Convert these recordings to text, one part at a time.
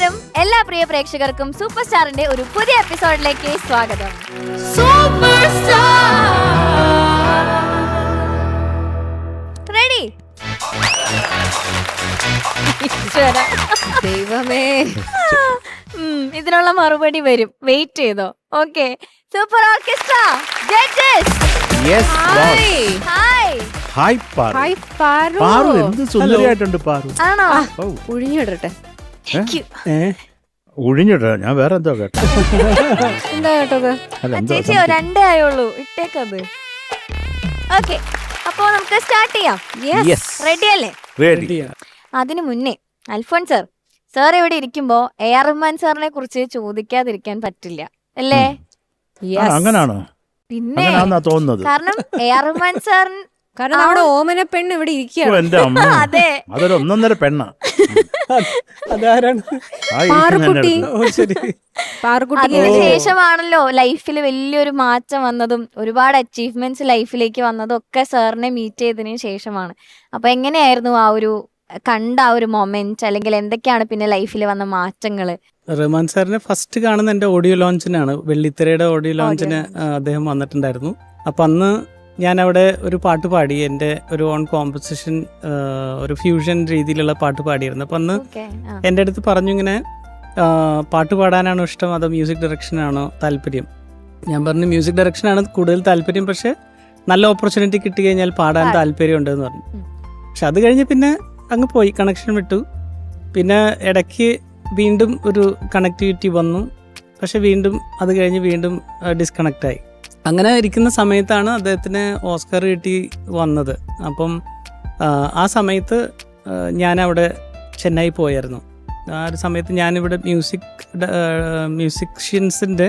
നമസ്കാരം, എല്ലാ പ്രിയ പ്രേക്ഷകർക്കും സൂപ്പർ സ്റ്റാറിന്റെ ഒരു പുതിയ എപ്പിസോഡിലേക്ക് സ്വാഗതം. റെഡി? ദൈവമേ, ഇതിനുള്ള മറുപടി വരും, വെയിറ്റ് ചെയ്തോ. Okay, super orchestra judges. Hi. Paru എന്ത് സുന്ദരിയായിട്ടുണ്ട് പാറു. ആണോ? ഒഴിഞ്ഞിടട്ടെ. ഒഴിഞ്ഞിട, ഞാൻ വേറെ എന്തോ കേട്ടോ. എന്താ കേട്ടത്? ചേച്ചി രണ്ടേ ആയുള്ളൂ, ഇട്ടേക്കത്. ഓക്കെ, അപ്പോ നമുക്ക് സ്റ്റാർട്ട് ചെയ്യാം. റെഡി അല്ലേ? അതിനു മുന്നേ അൽഫോൺസ് സാർ ഇവിടെ ഇരിക്കുമ്പോ എ.ആർ. റഹ്മാൻ സാറിനെ കുറിച്ച് ചോദിക്കാതിരിക്കാൻ പറ്റില്ല അല്ലേ? അങ്ങനാണോ? പിന്നെ തോന്നുന്നത്. കാരണം എ.ആർ. റഹ്മാൻ സാറിന് കാരണം നമ്മുടെ ഓമന പെണ്ണ് ഇവിടെ ഇരിക്കുകയാണ്. അതെ, അതൊരു ഒന്നൊന്നര പെണ്ണ. അതിന് ശേഷമാണല്ലോ ലൈഫിൽ വലിയൊരു മാറ്റം വന്നതും ഒരുപാട് അച്ചീവ്മെന്റ്സ് ലൈഫിലേക്ക് വന്നതും ഒക്കെ സാറിനെ മീറ്റ് ചെയ്തതിനു ശേഷമാണ്. അപ്പൊ എങ്ങനെയായിരുന്നു ആ ഒരു കണ്ട ആ ഒരു മൊമെന്റ്, അല്ലെങ്കിൽ എന്തൊക്കെയാണ് പിന്നെ ലൈഫിൽ വന്ന മാറ്റങ്ങള്? റഹ്മാൻ സാറിനെ ഫസ്റ്റ് കാണുന്ന എൻ്റെ ഓഡിയോ ലോഞ്ചിനാണ്. വെള്ളിത്തിരയുടെ ഓഡിയോ ലോഞ്ചിന് അദ്ദേഹം വന്നിട്ടുണ്ടായിരുന്നു. അപ്പം അന്ന് ഞാൻ അവിടെ ഒരു പാട്ട് പാടി, എൻ്റെ ഒരു ഓൺ കോമ്പോസിഷൻ, ഒരു ഫ്യൂഷൻ രീതിയിലുള്ള പാട്ട് പാടിയിരുന്നു. അപ്പം അന്ന് എൻ്റെ അടുത്ത് പറഞ്ഞു, ഇങ്ങനെ പാട്ട് പാടാനാണോ ഇഷ്ടം അതോ മ്യൂസിക് ഡയറക്ഷനാണോ താല്പര്യം? ഞാൻ പറഞ്ഞു മ്യൂസിക് ഡയറക്ഷനാണ് കൂടുതൽ താല്പര്യം, പക്ഷെ നല്ല ഓപ്പർച്യൂണിറ്റി കിട്ടി കഴിഞ്ഞാൽ പാടാൻ താല്പര്യം ഉണ്ടെന്ന് പറഞ്ഞു. പക്ഷെ അത് കഴിഞ്ഞ് പിന്നെ അങ്ങ് പോയി, കണക്ഷൻ വിട്ടു. പിന്നെ ഇടയ്ക്ക് വീണ്ടും ഒരു കണക്ടിവിറ്റി വന്നു, പക്ഷെ വീണ്ടും അത് കഴിഞ്ഞ് വീണ്ടും ഡിസ്കണക്റ്റായി. അങ്ങനെ ഇരിക്കുന്ന സമയത്താണ് അദ്ദേഹത്തിന് ഓസ്കർ കിട്ടി വന്നത്. അപ്പം ആ സമയത്ത് ഞാനവിടെ ചെന്നൈ പോയായിരുന്നു. ആ ഒരു സമയത്ത് ഞാനിവിടെ മ്യൂസിഷ്യൻസിൻ്റെ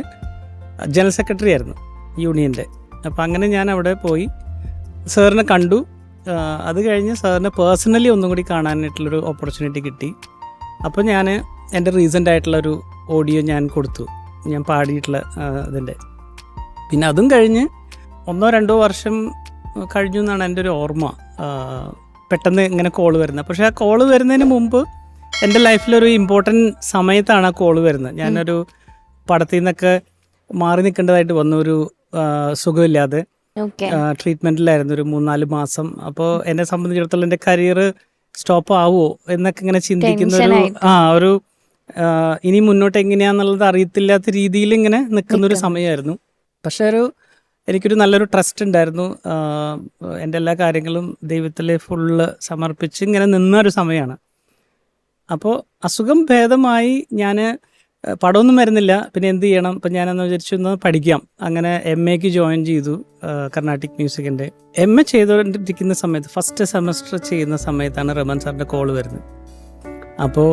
ജനറൽ സെക്രട്ടറി ആയിരുന്നു യൂണിയൻ്റെ. അപ്പം അങ്ങനെ ഞാൻ അവിടെ പോയി സാറിനെ കണ്ടു. അത് കഴിഞ്ഞ് സാറിനെ പേഴ്സണലി ഒന്നും കൂടി കാണാനായിട്ടുള്ളൊരു ഓപ്പർച്യൂണിറ്റി കിട്ടി. അപ്പോൾ ഞാൻ എൻ്റെ റീസെൻ്റ് ആയിട്ടുള്ളൊരു ഓഡിയോ ഞാൻ കൊടുത്തു, ഞാൻ പാടിയിട്ടുള്ള ഇതിൻ്റെ. പിന്നെ അതും കഴിഞ്ഞ് 1-2 വർഷം കഴിഞ്ഞു എന്നാണ് എൻ്റെ ഒരു ഓർമ്മ. പെട്ടെന്ന് ഇങ്ങനെ കോള് വരുന്നത്. പക്ഷേ ആ കോള് വരുന്നതിന് മുമ്പ് എൻ്റെ ലൈഫിലൊരു ഇമ്പോർട്ടൻറ്റ് സമയത്താണ് ആ കോള് വരുന്നത്. ഞാനൊരു പടത്തിൽ നിന്നൊക്കെ മാറി നിൽക്കേണ്ടതായിട്ട് വന്നു, ഒരു സുഖമില്ലാതെ ട്രീറ്റ്മെൻറ്റിലായിരുന്നു ഒരു 3-4 മാസം. അപ്പോൾ എന്നെ സംബന്ധിച്ചിടത്തോളം എൻ്റെ കരിയർ സ്റ്റോപ്പ് ആവുമോ എന്നൊക്കെ ഇങ്ങനെ ചിന്തിക്കുന്ന ഒരു ഇനി മുന്നോട്ട് എങ്ങനെയാണെന്നുള്ളത് അറിയത്തില്ലാത്ത രീതിയിൽ ഇങ്ങനെ നിൽക്കുന്നൊരു സമയമായിരുന്നു. പക്ഷേ എനിക്കൊരു നല്ലൊരു ട്രസ്റ്റ് ഉണ്ടായിരുന്നു. എൻ്റെ എല്ലാ കാര്യങ്ങളും ദൈവത്തിൽ ഫുള്ള് സമർപ്പിച്ച് ഇങ്ങനെ നിന്നൊരു സമയമാണ്. അപ്പോൾ അസുഖം ഭേദമായി, ഞാൻ പടമൊന്നും വരുന്നില്ല, പിന്നെ എന്ത് ചെയ്യണം? അപ്പം ഞാനെന്ന് വിചാരിച്ചു ഒന്ന് പഠിക്കാം. അങ്ങനെ MA ജോയിൻ ചെയ്തു, കർണാട്ടിക് മ്യൂസിക്കിൻ്റെ. MA ചെയ്തുകൊണ്ടിരിക്കുന്ന സമയത്ത് ഫസ്റ്റ് സെമസ്റ്റർ ചെയ്യുന്ന സമയത്താണ് റഹ്മാൻ സാറിൻ്റെ കോള് വരുന്നത്. അപ്പോൾ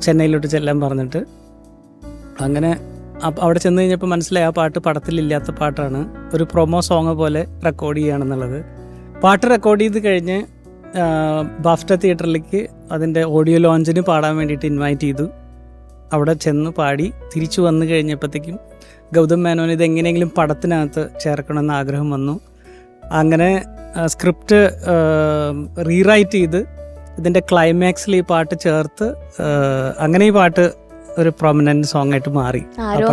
ചെന്നൈയിലോട്ട് ചെല്ലാൻ പറഞ്ഞിട്ട് അങ്ങനെ അവിടെ ചെന്ന് കഴിഞ്ഞപ്പോൾ മനസ്സിലായി ആ പാട്ട് പടത്തിലില്ലാത്ത പാട്ടാണ്, ഒരു പ്രൊമോ സോങ് പോലെ റെക്കോർഡ് ചെയ്യുകയാണെന്നുള്ളത്. പാട്ട് റെക്കോർഡ് ചെയ്ത് കഴിഞ്ഞ് ബാഫ്റ്റ തിയേറ്ററിലേക്ക് അതിൻ്റെ ഓഡിയോ ലോഞ്ചിന് പാടാൻ വേണ്ടിയിട്ട് ഇൻവൈറ്റ് ചെയ്തു. അവിടെ ചെന്ന് പാടി തിരിച്ചു വന്നു കഴിഞ്ഞപ്പോഴത്തേക്കും ഗൗതം മേനോൻ ഇത് എങ്ങനെയെങ്കിലും പടത്തിനകത്ത് ചേർക്കണമെന്ന് ആഗ്രഹം വന്നു. അങ്ങനെ സ്ക്രിപ്റ്റ് റീറൈറ്റ് ചെയ്ത് ഇതിൻ്റെ ക്ലൈമാക്സിൽ ഈ പാട്ട് ചേർത്ത് അങ്ങനെ ഈ പാട്ട് ഒരു പ്രൊമിനന്റ് സോങ് ആയിട്ട് മാറി. അതെ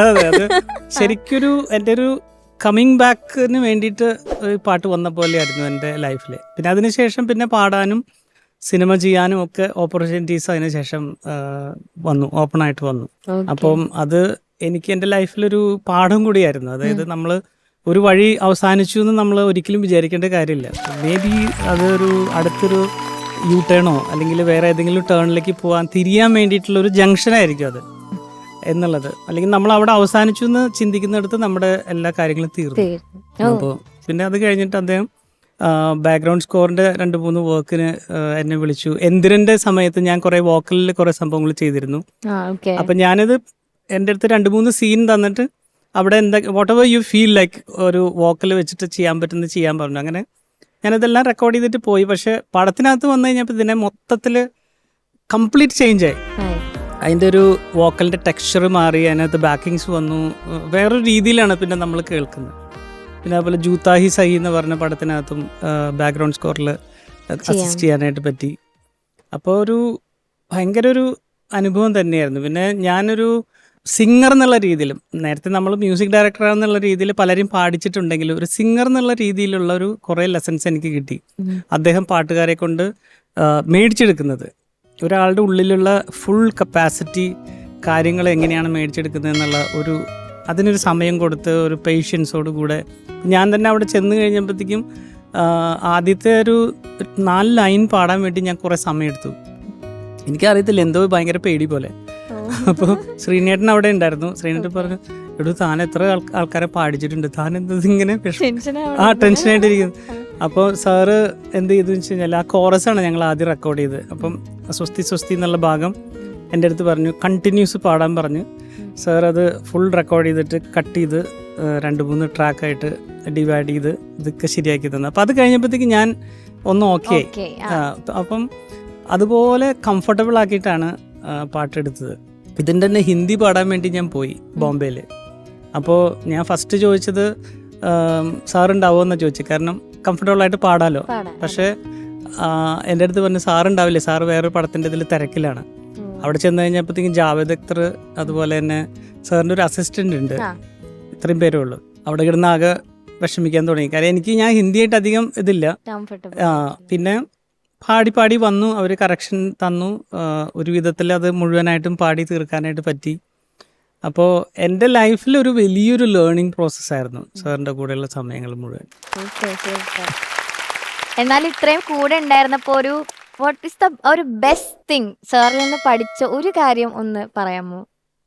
അതെ, അത് ശരിക്കൊരു എൻ്റെ ഒരു കമ്മിങ് ബാക്കിന് വേണ്ടിയിട്ട് പാട്ട് വന്ന പോലെയായിരുന്നു എൻ്റെ ലൈഫിൽ. പിന്നെ അതിനുശേഷം പിന്നെ പാടാനും സിനിമ ചെയ്യാനും ഒക്കെ ഓപ്പർച്യൂണിറ്റീസ് അതിനുശേഷം വന്നു, ഓപ്പണായിട്ട് വന്നു. അപ്പം അത് എനിക്ക് എൻ്റെ ലൈഫിലൊരു പാഠം കൂടിയായിരുന്നു. അതായത് നമ്മൾ ഒരു വഴി അവസാനിച്ചു എന്ന് നമ്മൾ ഒരിക്കലും വിചാരിക്കേണ്ട കാര്യമില്ല. മേ ബി അതൊരു അടുത്തൊരു യു ടേണോ അല്ലെങ്കിൽ വേറെ ഏതെങ്കിലും ടേണിലേക്ക് തിരിയാൻ വേണ്ടിയിട്ടുള്ളൊരു ജംഗ്ഷനായിരിക്കും അത് എന്നുള്ളത്. അല്ലെങ്കിൽ നമ്മൾ അവിടെ അവസാനിച്ചു എന്ന് ചിന്തിക്കുന്നിടത്ത് നമ്മുടെ എല്ലാ കാര്യങ്ങളും തീർന്നു. അപ്പോൾ പിന്നെ അത് കഴിഞ്ഞിട്ട് അദ്ദേഹം ബാക്ക്ഗ്രൗണ്ട് സ്കോറിൻ്റെ 2-3 വർക്കിന് എന്നെ വിളിച്ചു. എന്തിരൻ്റെ സമയത്ത് ഞാൻ കുറേ വോക്കലിൽ കുറേ സംഭവങ്ങൾ ചെയ്തിരുന്നു. അപ്പം ഞാനിത് എൻ്റെ അടുത്ത് 2-3 സീൻ തന്നിട്ട് അവിടെ what ever you feel like ഒരു വോക്കൽ വെച്ചിട്ട് ചെയ്യാൻ പറ്റുന്നത് ചെയ്യാൻ പറഞ്ഞു. അങ്ങനെ ഞാനിതെല്ലാം റെക്കോർഡ് ചെയ്തിട്ട് പോയി. പക്ഷെ പടത്തിനകത്ത് വന്നു കഴിഞ്ഞപ്പോൾ ഇതിനെ മൊത്തത്തിൽ കംപ്ലീറ്റ് ചേഞ്ച് ആയി. അതിൻ്റെ ഒരു വോക്കലിൻ്റെ ടെക്സ്ചർ മാറി, അതിനകത്ത് ബാക്കിങ്സ് വന്നു, വേറൊരു രീതിയിലാണ് പിന്നെ നമ്മൾ കേൾക്കുന്നത്. പിന്നെ അതുപോലെ ജൂത്താഹി സഹി എന്ന് പറഞ്ഞ പടത്തിനകത്തും ബാക്ക്ഗ്രൗണ്ട് സ്കോറിൽ അസിസ്റ്റ് ചെയ്യാനായിട്ട് പറ്റി. അപ്പോൾ ഒരു ഭയങ്കര ഒരു അനുഭവം തന്നെയായിരുന്നു. പിന്നെ ഞാനൊരു സിംഗർ എന്നുള്ള രീതിയിലും, നേരത്തെ നമ്മൾ മ്യൂസിക് ഡയറക്ടർ എന്നുള്ള രീതിയിൽ പലരും പാടിച്ചിട്ടുണ്ടെങ്കിലും ഒരു സിംഗർ എന്നുള്ള രീതിയിലുള്ള ഒരു കുറേ ലെസൺസ് എനിക്ക് കിട്ടി. അദ്ദേഹം പാട്ടുകാരെ കൊണ്ട് മേടിച്ചെടുക്കുന്നത്, ഒരാളുടെ ഉള്ളിലുള്ള ഫുൾ കപ്പാസിറ്റി, കാര്യങ്ങൾ എങ്ങനെയാണ് മേടിച്ചെടുക്കുന്നത് എന്നുള്ള അതിനൊരു സമയം കൊടുത്ത് ഒരു പേഷ്യൻസോട് കൂടെ ഞാൻ തന്നെ അവിടെ ചെന്ന് കഴിഞ്ഞപ്പോഴത്തേക്കും ആദ്യത്തെ ഒരു 4 ലൈൻ പാടാൻ വേണ്ടി ഞാൻ കുറേ സമയമെടുത്തു. എനിക്കറിയത്തില്ല, എന്തോ ഭയങ്കര പേടി പോലെ. അപ്പോൾ ശ്രീനേട്ടൻ അവിടെ ഉണ്ടായിരുന്നു. ശ്രീനേട്ടൻ പറഞ്ഞു, എടോ താൻ എത്ര ആൾക്കാരെ പാടിച്ചിട്ടുണ്ട്, താൻ എന്തത് ഇങ്ങനെ ടെൻഷനായിട്ടിരിക്കുന്നു. അപ്പോൾ സാറ് എന്ത് ചെയ്തു വെച്ച് കഴിഞ്ഞാൽ ആ കോറസാണ് ഞങ്ങൾ ആദ്യം റെക്കോർഡ് ചെയ്തത്. അപ്പം സ്വസ്തി സ്വസ്തി എന്നുള്ള ഭാഗം എൻ്റെ അടുത്ത് പറഞ്ഞു, കണ്ടിന്യൂസ് പാടാൻ പറഞ്ഞു. സാർ അത് ഫുൾ റെക്കോർഡ് ചെയ്തിട്ട് കട്ട് ചെയ്ത് 2-3 ട്രാക്കായിട്ട് ഡിവൈഡ് ചെയ്ത് ഇതൊക്കെ ശരിയാക്കി തന്നു. അപ്പം അത് കഴിഞ്ഞപ്പോഴത്തേക്ക് ഞാൻ ഒന്ന് ഓക്കെ ആയി. അപ്പം അതുപോലെ കംഫർട്ടബിൾ ആക്കിയിട്ടാണ് പാട്ടെടുത്തത്. ഇതിൻ്റെ തന്നെ ഹിന്ദി പാടാൻ വേണ്ടി ഞാൻ പോയി ബോംബെയിൽ. അപ്പോൾ ഞാൻ ഫസ്റ്റ് ചോദിച്ചത് സാറുണ്ടാവുമോ എന്നാണ് ചോദിച്ചത്, കാരണം കംഫർട്ടബിളായിട്ട് പാടാമല്ലോ. പക്ഷേ എൻ്റെ അടുത്ത് പറഞ്ഞു സാറുണ്ടാവില്ലേ, സാറ് വേറൊരു പടത്തിൻ്റെ ഇതിൽ തിരക്കിലാണ്. അവിടെ ചെന്ന് കഴിഞ്ഞപ്പോഴത്തേക്കും ജാവേദ് അക്തർ, അതുപോലെ തന്നെ സാറിൻ്റെ ഒരു അസിസ്റ്റൻ്റ് ഉണ്ട്, ഇത്രയും പേരേ ഉള്ളൂ. അവിടെ കിടന്ന് ആകെ വിഷമിക്കാൻ തുടങ്ങി. കാര്യം ഞാൻ ഹിന്ദിയായിട്ട് അധികം ഇതില്ല. പിന്നെ പാടി വന്നു, അവർ കറക്ഷൻ തന്നു. ഒരു വിധത്തിൽ അത് മുഴുവനായിട്ടും പാടി തീർക്കാനായിട്ട് പറ്റി. അപ്പോൾ എൻ്റെ ലൈഫിൽ ഒരു വലിയൊരു ലേണിംഗ് പ്രോസസ്സായിരുന്നു സാറിൻ്റെ കൂടെയുള്ള സമയങ്ങൾ മുഴുവൻ. എന്നാൽ ഇത്രയും കൂടെ ഉണ്ടായിരുന്നപ്പോൾ വാട്ട് ഈസ് ഒരു ബെസ്റ്റ് തിങ് സാറിൽ നിന്ന് പഠിച്ച ഒരു കാര്യം ഒന്ന് പറയാമോ?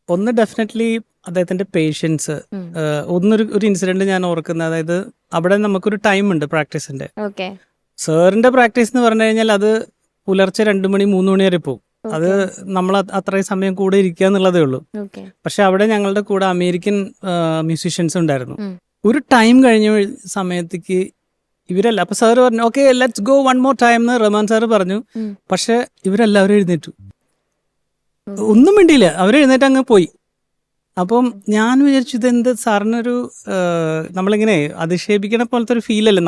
ഒന്ന് ഡെഫിനറ്റ്ലി അദ്ദേഹത്തിൻ്റെ പേഷ്യൻസ്. ഒരു ഇൻസിഡന്റ് ഞാൻ ഓർക്കുന്നത്, അതായത് അവിടെ നമുക്കൊരു ടൈം ഉണ്ട് പ്രാക്ടീസിന്റെ. സാറിന്റെ പ്രാക്ടീസ് എന്ന് പറഞ്ഞു കഴിഞ്ഞാൽ അത് പുലർച്ചെ 2 മണി 3 മണി വരെ പോകും. അത് നമ്മൾ അത്രയും സമയം കൂടെ ഇരിക്കുക എന്നുള്ളതേ ഉള്ളൂ. പക്ഷെ അവിടെ ഞങ്ങളുടെ കൂടെ അമേരിക്കൻ മ്യൂസീഷ്യൻസ് ഉണ്ടായിരുന്നു. ഒരു ടൈം കഴിഞ്ഞ സമയത്തേക്ക് ഇവരല്ല, അപ്പൊ സാറ് പറഞ്ഞു okay let's go 1 more time എന്ന് റഹ്മാൻ സാറ് പറഞ്ഞു. പക്ഷെ ഇവരെല്ലാവരും എഴുന്നേറ്റു, ഒന്നും വേണ്ടിയില്ല, അവരെഴുന്നേറ്റ് അങ്ങ് പോയി. അപ്പം ഞാൻ വിചാരിച്ചു ഇതെന്ത് സാറിനൊരു നമ്മളിങ്ങനെ അധിക്ഷേപിക്കണ പോലത്തെ ഒരു ഫീൽ അല്ലേ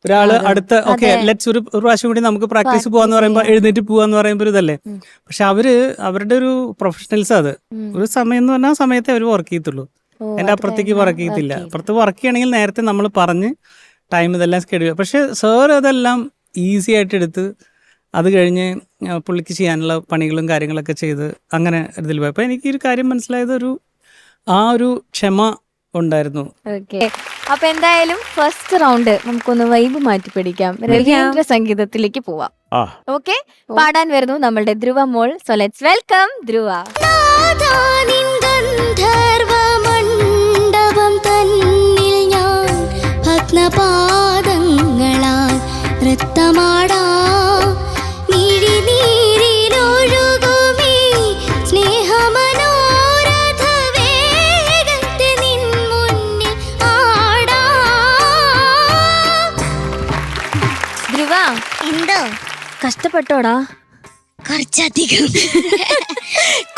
ഒരാള് അടുത്ത ഓക്കെ ലെറ്റ്സ് ഒരു പ്രാവശ്യം കൂടി നമുക്ക് പ്രാക്ടീസ് പോവാന്ന് പറയുമ്പോൾ എഴുന്നേറ്റ് പോവാന്ന് പറയുമ്പോൾ ഒരു ഇതല്ലേ. പക്ഷെ അവരുടെ ഒരു പ്രൊഫഷണൽസ്, അത് ഒരു സമയം എന്ന് പറഞ്ഞാൽ ആ സമയത്തെ അവർ വർക്ക് ചെയ്യത്തുള്ളൂ, എൻ്റെ അപ്പുറത്തേക്ക് വർക്ക് ചെയ്യത്തില്ല. അപ്പുറത്ത് വർക്ക് ചെയ്യണമെങ്കിൽ നേരത്തെ നമ്മൾ പറഞ്ഞ് ടൈം ഇതെല്ലാം സ്കെഡ്യൂൾ. പക്ഷെ സാർ അതെല്ലാം ഈസി ആയിട്ട് എടുത്ത് അത് കഴിഞ്ഞ് പുള്ളിക്ക് ചെയ്യാനുള്ള പണികളും കാര്യങ്ങളൊക്കെ ചെയ്ത് അങ്ങനെ ഇതിൽ പോയപ്പോൾ എനിക്ക് ഒരു കാര്യം മനസ്സിലായത് ഒരു ക്ഷമ ഉണ്ടായിരുന്നു. അപ്പൊ എന്തായാലും ഫസ്റ്റ് റൗണ്ട് നമുക്കൊന്ന് വൈബ് മാറ്റി പിടിക്കാം, രവീന്ദ്ര സംഗീതത്തിലേക്ക് പോവാം. ഓക്കെ, പാടാൻ വരുന്നു നമ്മളുടെ ധ്രുവ മോൾ. So let's welcome Dhruva. പാദങ്ങളാൽ നൃത്തമാടാ കഷ്ടപ്പെട്ടോടാ?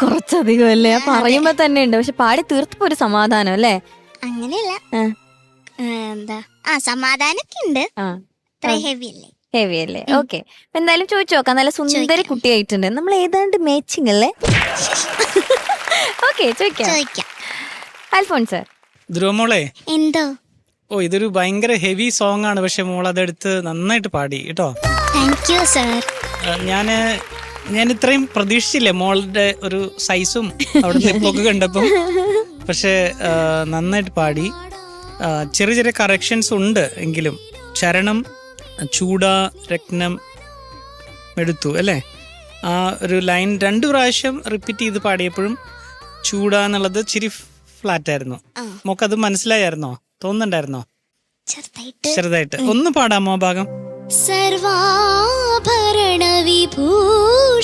കുറച്ചധികം അല്ലേ? പറയുമ്പോ തന്നെ ഉണ്ട്, പക്ഷെ പാടി തീർത്തപ്പോ ഒരു സമാധാനം അല്ലേ? അങ്ങനെയല്ല, എന്താ സമാധാനൊക്കെ ഉണ്ട്, ഹെവി അല്ലേ? ഓക്കെ, എന്തായാലും ചോദിച്ചു നോക്കാം. നല്ല സുന്ദരി കുട്ടിയായിട്ടുണ്ട്, നമ്മൾ ഏതാണ്ട് മാച്ചിങ് അല്ലേ? ഓക്കെ, ചോദിക്കാം. അൽഫോൺസ് ധ്രുവമോളെ, എന്തോ ഇതൊരു ഭയങ്കര ഹെവി സോങ് ആണ്, പക്ഷെ മോൾ അതെടുത്ത് നന്നായിട്ട് പാടി കേട്ടോ. Thank you sir. ഞാൻ ഇത്രയും പ്രതീക്ഷിച്ചില്ലേ മോളുടെ ഒരു സൈസും അവിടെ നിപ്പൊക്കെ കണ്ടപ്പം. പക്ഷെ നന്നായിട്ട് പാടി. ചെറിയ ചെറിയ കറക്ഷൻസ് ഉണ്ട് എങ്കിലും. ചരണം, ചൂടാ, രത്നം, എടുത്തു അല്ലേ? ആ ഒരു ലൈൻ 2 പ്രാവശ്യം റിപ്പീറ്റ് ചെയ്ത് പാടിയപ്പോഴും ചൂടാ എന്നുള്ളത് ഇച്ചിരി ഫ്ലാറ്റ് ആയിരുന്നു. മോക്കത് മനസ്സിലായിരുന്നോ? തോന്നുന്നുണ്ടായിരുന്നോ? ചെറുതായിട്ട് ഒന്ന് പാടാമോ ആ ഭാഗം? സർവാഭരണ വിഭൂഷിതയാമിൻ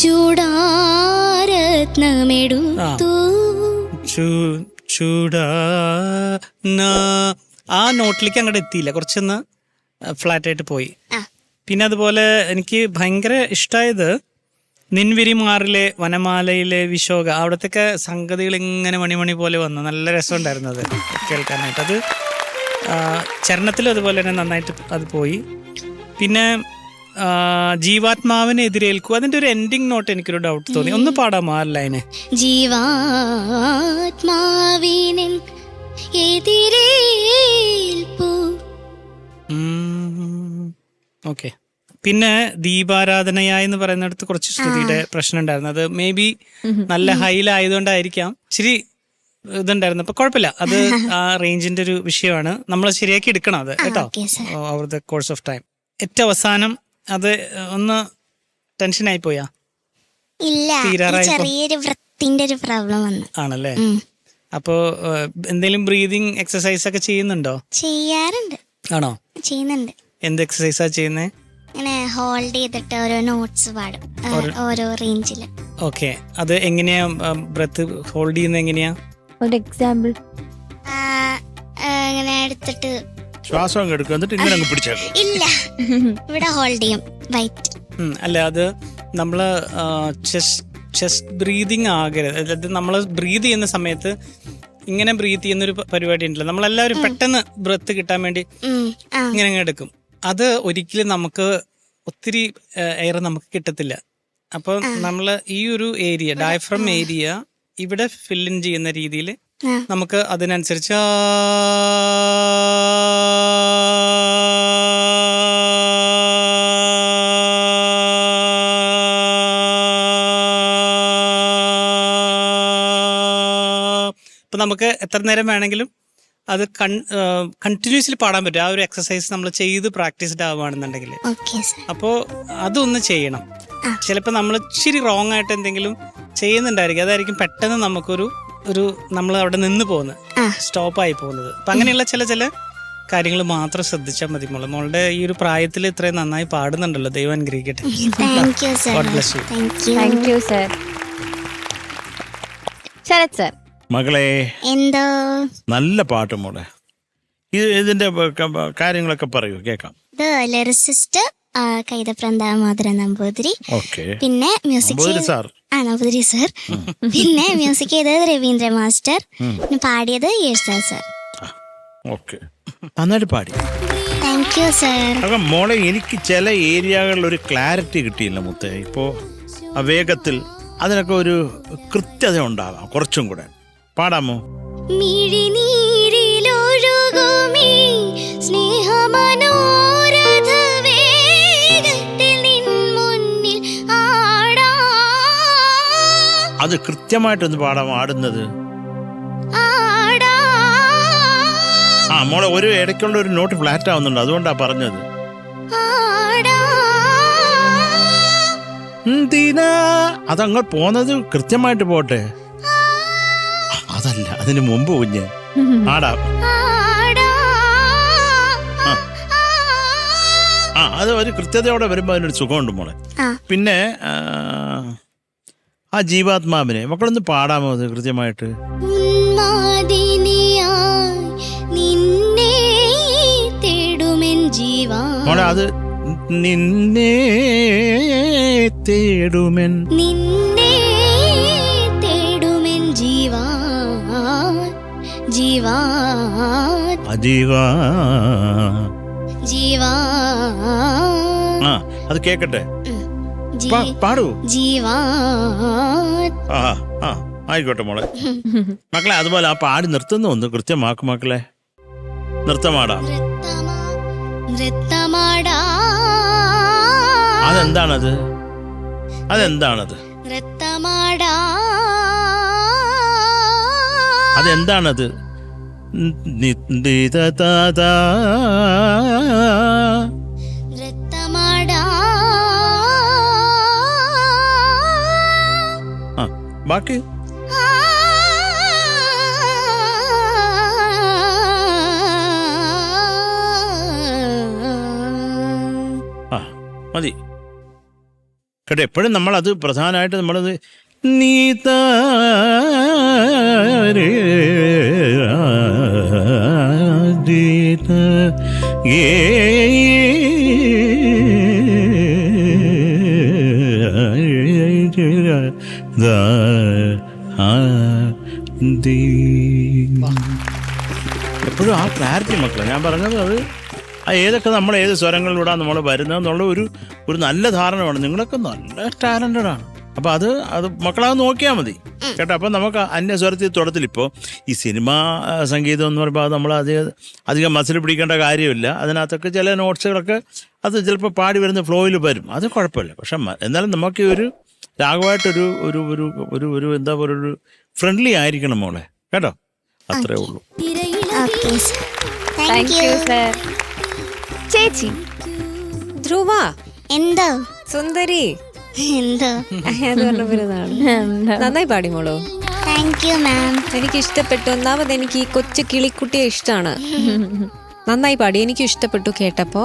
ചൂടാരത്നമെടുത്തു. ആ നോട്ടിലേക്ക് അങ്ങോട്ട് എത്തിയില്ല, കുറച്ചൊന്ന് ഫ്ലാറ്റ് ആയിട്ട് പോയി. പിന്നെ അതുപോലെ എനിക്ക് ഭയങ്കര ഇഷ്ടമായത് നിൻവിരിമാറിലെ വനമാലയിലെ വിശോക, അവിടത്തൊക്കെ സംഗതികൾ ഇങ്ങനെ മണിമണി പോലെ വന്നു. നല്ല രസമുണ്ടായിരുന്നു അത് കേൾക്കാനായിട്ട്. അത് ചരണത്തിലും അതുപോലെ തന്നെ നന്നായിട്ട് അത് പോയി. പിന്നെ ജീവാത്മാവിനെ എതിരേൽക്കൂ, അതിന്റെ ഒരു എൻഡിങ് നോട്ട് എനിക്കൊരു ഡൗട്ട് തോന്നി. ഒന്ന് പാടാമോ ആ ലൈന്? ജീവാത്മാവിനെ എതിരേൽപ്പൂ. ഓക്കെ. പിന്നെ ദീപാരാധനയായി എന്ന് പറയുന്നിടത്ത് കുറച്ച് ശ്രുതിയുടെ പ്രശ്നം ഉണ്ടായിരുന്നു. അത് മേ ബി നല്ല ഹൈലായതുകൊണ്ടായിരിക്കാം ഇച്ചിരി ഇതുണ്ടായിരുന്നു. അപ്പൊ കുഴപ്പമില്ല, അത് ആ റേഞ്ചിന്റെ ഒരു വിഷയമാണ്. നമ്മൾ ശരിയാക്കി എടുക്കണം അത് കേട്ടോ, over the course of time. ഏറ്റവും അവസാനം അത് ഒന്ന് ടെൻഷനായി പോയാ? ഇല്ല, ചെറിയൊരു വൃത്തിന്റെ ഒരു പ്രോബ്ലം വന്നു. ആണല്ലേ? അപ്പോ എന്തെങ്കിലും ബ്രീതിങ് എക്സസൈസ് ഒക്കെ ചെയ്യുന്നുണ്ടോ? ചെയ്യാറുണ്ട്. ആണോ? ചെയ്യുന്നുണ്ട്. എന്ത് എക്സസൈസാ ചെയ്യുന്നേ? ഇങ്ങനെ ഹോൾഡ് ചെയ്തിട്ട് ഓരോ നോട്ട്സ് പാടും ഓരോ റേഞ്ചില്. ഓക്കെ. അത് എങ്ങനെയാ ബ്രെത്ത് ഹോൾഡ് ചെയ്യുന്നത്? എങ്ങനെയാ? ഒരു എക്സാമ്പിൾ. ഇങ്ങനെ എടുത്തിട്ട് ശ്വാസം എടുക്കും, എന്നിട്ട് ഇങ്ങനെ അങ്ങ് പിടിച്ചേക്കും. ഇല്ല, ഇവിടെ ഹോൾഡ് ചെയ്യും വൈറ്റ്. അല്ല, അത് നമ്മള് ചെസ്റ്റ് ബ്രീതിങ് ആകരുത്. അതായത് നമ്മൾ ബ്രീത് ചെയ്യുന്ന സമയത്ത് ഇങ്ങനെ ബ്രീത്ത് ചെയ്യുന്നൊരു പരിപാടി ഉണ്ടല്ലോ, നമ്മളെല്ലാവരും പെട്ടെന്ന് ബ്രെത്ത് കിട്ടാൻ വേണ്ടി ഇങ്ങനെ എടുക്കും. അത് ഒരിക്കലും നമുക്ക് ഒത്തിരി എയർ നമുക്ക് കിട്ടത്തില്ല. അപ്പൊ നമ്മള് ഈ ഒരു ഏരിയ, ഡയഫ്രം ഏരിയ ഇവിടെ ഫില്ലിൻ ചെയ്യുന്ന രീതിയിൽ നമുക്ക് അതിനനുസരിച്ച് ഇപ്പൊ നമുക്ക് എത്ര നേരം വേണമെങ്കിലും അത് കണ്ടിന്യൂസ്ലി പാടാൻ പറ്റും. ആ ഒരു എക്സസൈസ് നമ്മൾ ചെയ്ത് പ്രാക്ടീസ്ഡ് ആവുകയാണെന്നുണ്ടെങ്കിൽ. അപ്പോൾ അതൊന്ന് ചെയ്യണം. ചിലപ്പോൾ നമ്മൾ ഇച്ചിരി റോങ് ആയിട്ട് എന്തെങ്കിലും ചെയ്യുന്നുണ്ടായിരിക്കും, അതായിരിക്കും പെട്ടെന്ന് നമുക്കൊരു നമ്മൾ അവിടെ നിന്ന് പോകുന്നത്, സ്റ്റോപ്പായി പോകുന്നത്. അപ്പം അങ്ങനെയുള്ള ചില കാര്യങ്ങൾ മാത്രം ശ്രദ്ധിച്ചാൽ മതി. മോളുടെ ഈ ഒരു പ്രായത്തിൽ ഇത്രയും നന്നായി പാടുന്നുണ്ടല്ലോ, ദൈവം അനുഗ്രഹിക്കട്ടെ. God bless you. Thank you sir. Sarath sir. മകളെ, എന്തോ നല്ല പാട്ട് മോളെ. ഇതിന്റെ കാര്യങ്ങളൊക്കെ പറയൂ, കേൾക്കാം. ഇത് ലിറിസിസ്റ്റ് കൈതപ്രന്ത മാധുര നമ്പൂതിരി. പിന്നെ മ്യൂസിക് നമ്പൂതിരി സർ. പിന്നെ മ്യൂസിക് ചെയ്തത് രവീന്ദ്ര മാസ്റ്റർ. പിന്നെ പാടിയത് യേശുദാസ് സർ. നന്നായിട്ട് പാടി. Thank you sir. മോളെ, എനിക്ക് ചില ഏരിയകളിൽ ഒരു ക്ലാരിറ്റി കിട്ടിയില്ല മുത്തേ. ഇപ്പോ ആ വേഗത്തിൽ അതിനൊക്കെ ഒരു കൃത്യത ഉണ്ടാകാം, കുറച്ചും കൂടെ പാടാമോ? മിഴിനീരിലൊഴുകുമീ സ്നേഹമനോരഥ വേഗത്തിൽ നിൻ മുന്നിൽ ആടാ. അത് കൃത്യമായിട്ടൊന്ന് പാടാമോ? ആടുന്നത് മോളെ, ഒരു ഇടയ്ക്കുള്ള ഒരു നോട്ട് ഫ്ലാറ്റ് ആവുന്നുണ്ട്, അതുകൊണ്ടാ പറഞ്ഞത്. അതങ്ങൾ പോന്നത് കൃത്യമായിട്ട് പോട്ടെ. അതല്ല, അതിന് മുമ്പ് കുഞ്ഞ് ആടാം. അത് ഒരു കൃത്യതയോടെ വരുമ്പോ അതിനൊരു സുഖമുണ്ട് മോളെ. പിന്നെ ആ ജീവാത്മാവിനെ മക്കളൊന്ന് പാടാമോ അത് കൃത്യമായിട്ട്? മോളെ, അത് നിന്നെ തേടുമെൻ ജീവാ അത് കേക്കട്ടെ, പാടൂ. ആയിക്കോട്ടെ മോളെ. മക്കളെ, അതുപോലെ ആ പാടി നിർത്തുന്ന ഒന്ന് കൃത്യമാക്കും മക്കളെ. നൃത്തമാടാ. അതെന്താണത്? അതെന്താണത്? ബാക്കി മതി കേട്ടോ. എപ്പോഴും നമ്മളത് പ്രധാനമായിട്ട് നമ്മളത് എപ്പോഴും ആ ക്ലാരിറ്റി മക്കളെ ഞാൻ പറഞ്ഞത്. അത് ഏതൊക്കെ നമ്മൾ ഏത് സ്വരങ്ങളിലൂടെയാണ് നമ്മൾ വരുന്നതെന്നുള്ള ഒരു നല്ല ധാരണ വേണം. നിങ്ങളൊക്കെ നല്ല ടാലന്റഡ് ആണ്. അപ്പൊ അത് മക്കളത് നോക്കിയാൽ മതി കേട്ടോ. അപ്പൊ നമുക്ക് അന്യസ്വരത്തിൽ തുടത്തിൽ ഇപ്പോൾ ഈ സിനിമാ സംഗീതം എന്ന് പറയുമ്പോൾ അത് നമ്മൾ അധികം മസിൽ പിടിക്കേണ്ട കാര്യമില്ല. അതിനകത്തൊക്കെ ചില നോട്ട്സുകളൊക്കെ അത് ചിലപ്പോൾ പാടി വരുന്ന ഫ്ലോയിൽ വരും, അത് കുഴപ്പമില്ല. പക്ഷെ എന്നാലും നമുക്ക് ഒരു രാഗമായിട്ടൊരു ഒരു ഒരു ഒരു ഒരു എന്താ പറയുക, ഒരു ഫ്രണ്ട്ലി ആയിരിക്കണം മോളെ കേട്ടോ. അത്രേ ഉള്ളൂ. ചേച്ചി ധ്രുവ എന്തോ സുന്ദരി എന്തോ അത് പറഞ്ഞതാണ്. നന്നായി പാടി മോളോ. താങ്ക് യു മാം. എനിക്ക് ഇഷ്ടപ്പെട്ടു. ഒന്നാമത് എനിക്ക് ഈ കൊച്ചു കിളിക്കുട്ടിയെ ഇഷ്ടമാണ്. നന്നായി പാടി, എനിക്ക് ഇഷ്ടപ്പെട്ടു കേട്ടപ്പോ.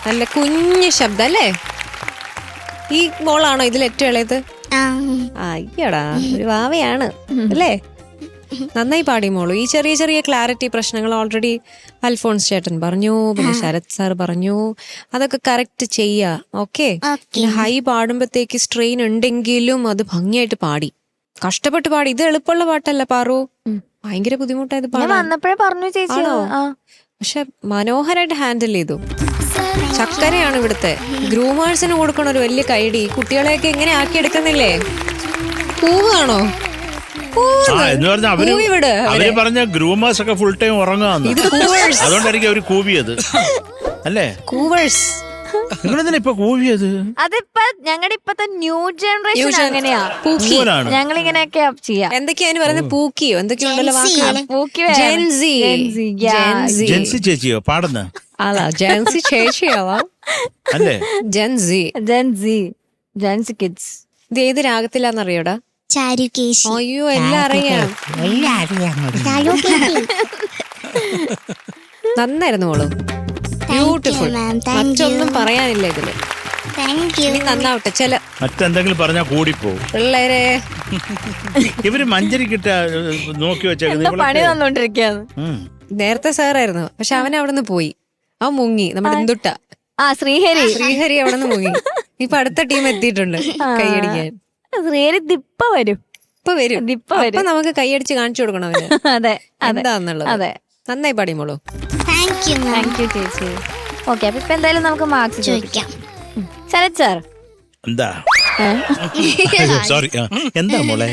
നല്ല കുഞ്ഞു ശബ്ദം അല്ലേ? ഈ മോളാണോ ഇതിൽ ഏറ്റവും ഇളയത്? അയ്യടാ, ഒരു വാവയാണ് അല്ലേ? നന്നായി പാടി മോളൂ. ഈ ചെറിയ ചെറിയ ക്ലാരിറ്റി പ്രശ്നങ്ങൾ ഓൾറെഡി അൽഫോൺസ് ചേട്ടൻ പറഞ്ഞു, പിന്നെ ശരത് സാർ പറഞ്ഞു, അതൊക്കെ കറക്റ്റ് ചെയ്യാ. ഓക്കെ. ഹൈ പാടുമ്പോഴത്തേക്ക് സ്ട്രെയിൻ ഉണ്ടെങ്കിലും അത് ഭംഗിയായിട്ട് പാടി, കഷ്ടപ്പെട്ട് പാടി. ഇത് എളുപ്പമുള്ള പാട്ടല്ല പാറു, ഭയങ്കര ബുദ്ധിമുട്ടായത് പാടാൻ. പറഞ്ഞു ചേച്ചി. പക്ഷെ മനോഹരമായിട്ട് ഹാൻഡിൽ ചെയ്തു. ചക്കരയാണ് ഇവിടുത്തെ. ഗ്രൂമേഴ്സിന് കൊടുക്കണ ഒരു വലിയ കൈഡി. കുട്ടികളെയൊക്കെ ഇങ്ങനെ ആക്കി എടുക്കുന്നില്ലേ? പൂവാണോ എന്ന് പറഞ്ഞാൽ അവര് പറഞ്ഞ ഗ്രൂമേഴ്സ് ഒക്കെ ഫുൾ ടൈം ഉറങ്ങാന്ന്, അതുകൊണ്ടായിരിക്കും അവര് കൂവിയത് അല്ലേ? കൂവേഴ്സ് നിങ്ങളെന്തിനാ ഇപ്പൊ കൂവിയത്? അതിപ്പോ ഞങ്ങളുടെ ഇപ്പത്തെ ന്യൂ ജനറേഷൻ അങ്ങനെയാ. ഞങ്ങൾ ഇങ്ങനെയൊക്കെ ചെയ്യാം. എന്തൊക്കെയാ പറയുന്നത്? പൂക്കിയോ എന്തൊക്കെയുണ്ടല്ലോ വാക്കുകൾ. ജെൻസി ചേച്ചിയോ പാടുന്ന? അല്ല, ജെൻസി ചേച്ചിയാവാ അല്ലേ? ജെൻസി കിഡ്സ്. ഇത് ഏത് രാഗത്തിലാന്നറിയോടാ? ചാരുകേശി. അയ്യോ, എല്ലാം അറിയാം. നന്നായിരുന്നു മോള്, ബ്യൂട്ടിഫുൾ. മറ്റൊന്നും പറയാനില്ല ഇതില്. ഇനി നന്നാവട്ടെ. ചില മറ്റെന്തെങ്കിലും പറഞ്ഞാ കൂടിപ്പോവും പിള്ളേരെ. ഇവര് മഞ്ചരിക്കിട്ട നോക്കി പണി തന്നോണ്ടിരിക്കാന്ന്. നേരത്തെ സാറായിരുന്നു, പക്ഷെ അവൻ അവിടെ നിന്ന് പോയി. അവൻ മുങ്ങി. നമ്മുടെ എന്തുട്ട ശ്രീഹരി അവിടെ നിന്ന് മുങ്ങി. ഇപ്പൊ അടുത്ത ടീം എത്തിയിട്ടുണ്ട് കൈയടിക്കാൻ. ഇപ്പൊ വരും. അപ്പൊ നമുക്ക് കൈയടിച്ച് കാണിച്ചു കൊടുക്കണം അവന്. അതെ, എന്താന്നുള്ളത്. അതെ, നന്നായി പാടിമോളൂ. താങ്ക് യു ചേച്ചി. ഓക്കെ, അപ്പൊ ഇപ്പൊ എന്തായാലും നമുക്ക് മാർക്സ് ചോദിക്കാം. ശരത് സാർ എന്താ? സോറി, എന്താ മോളെ?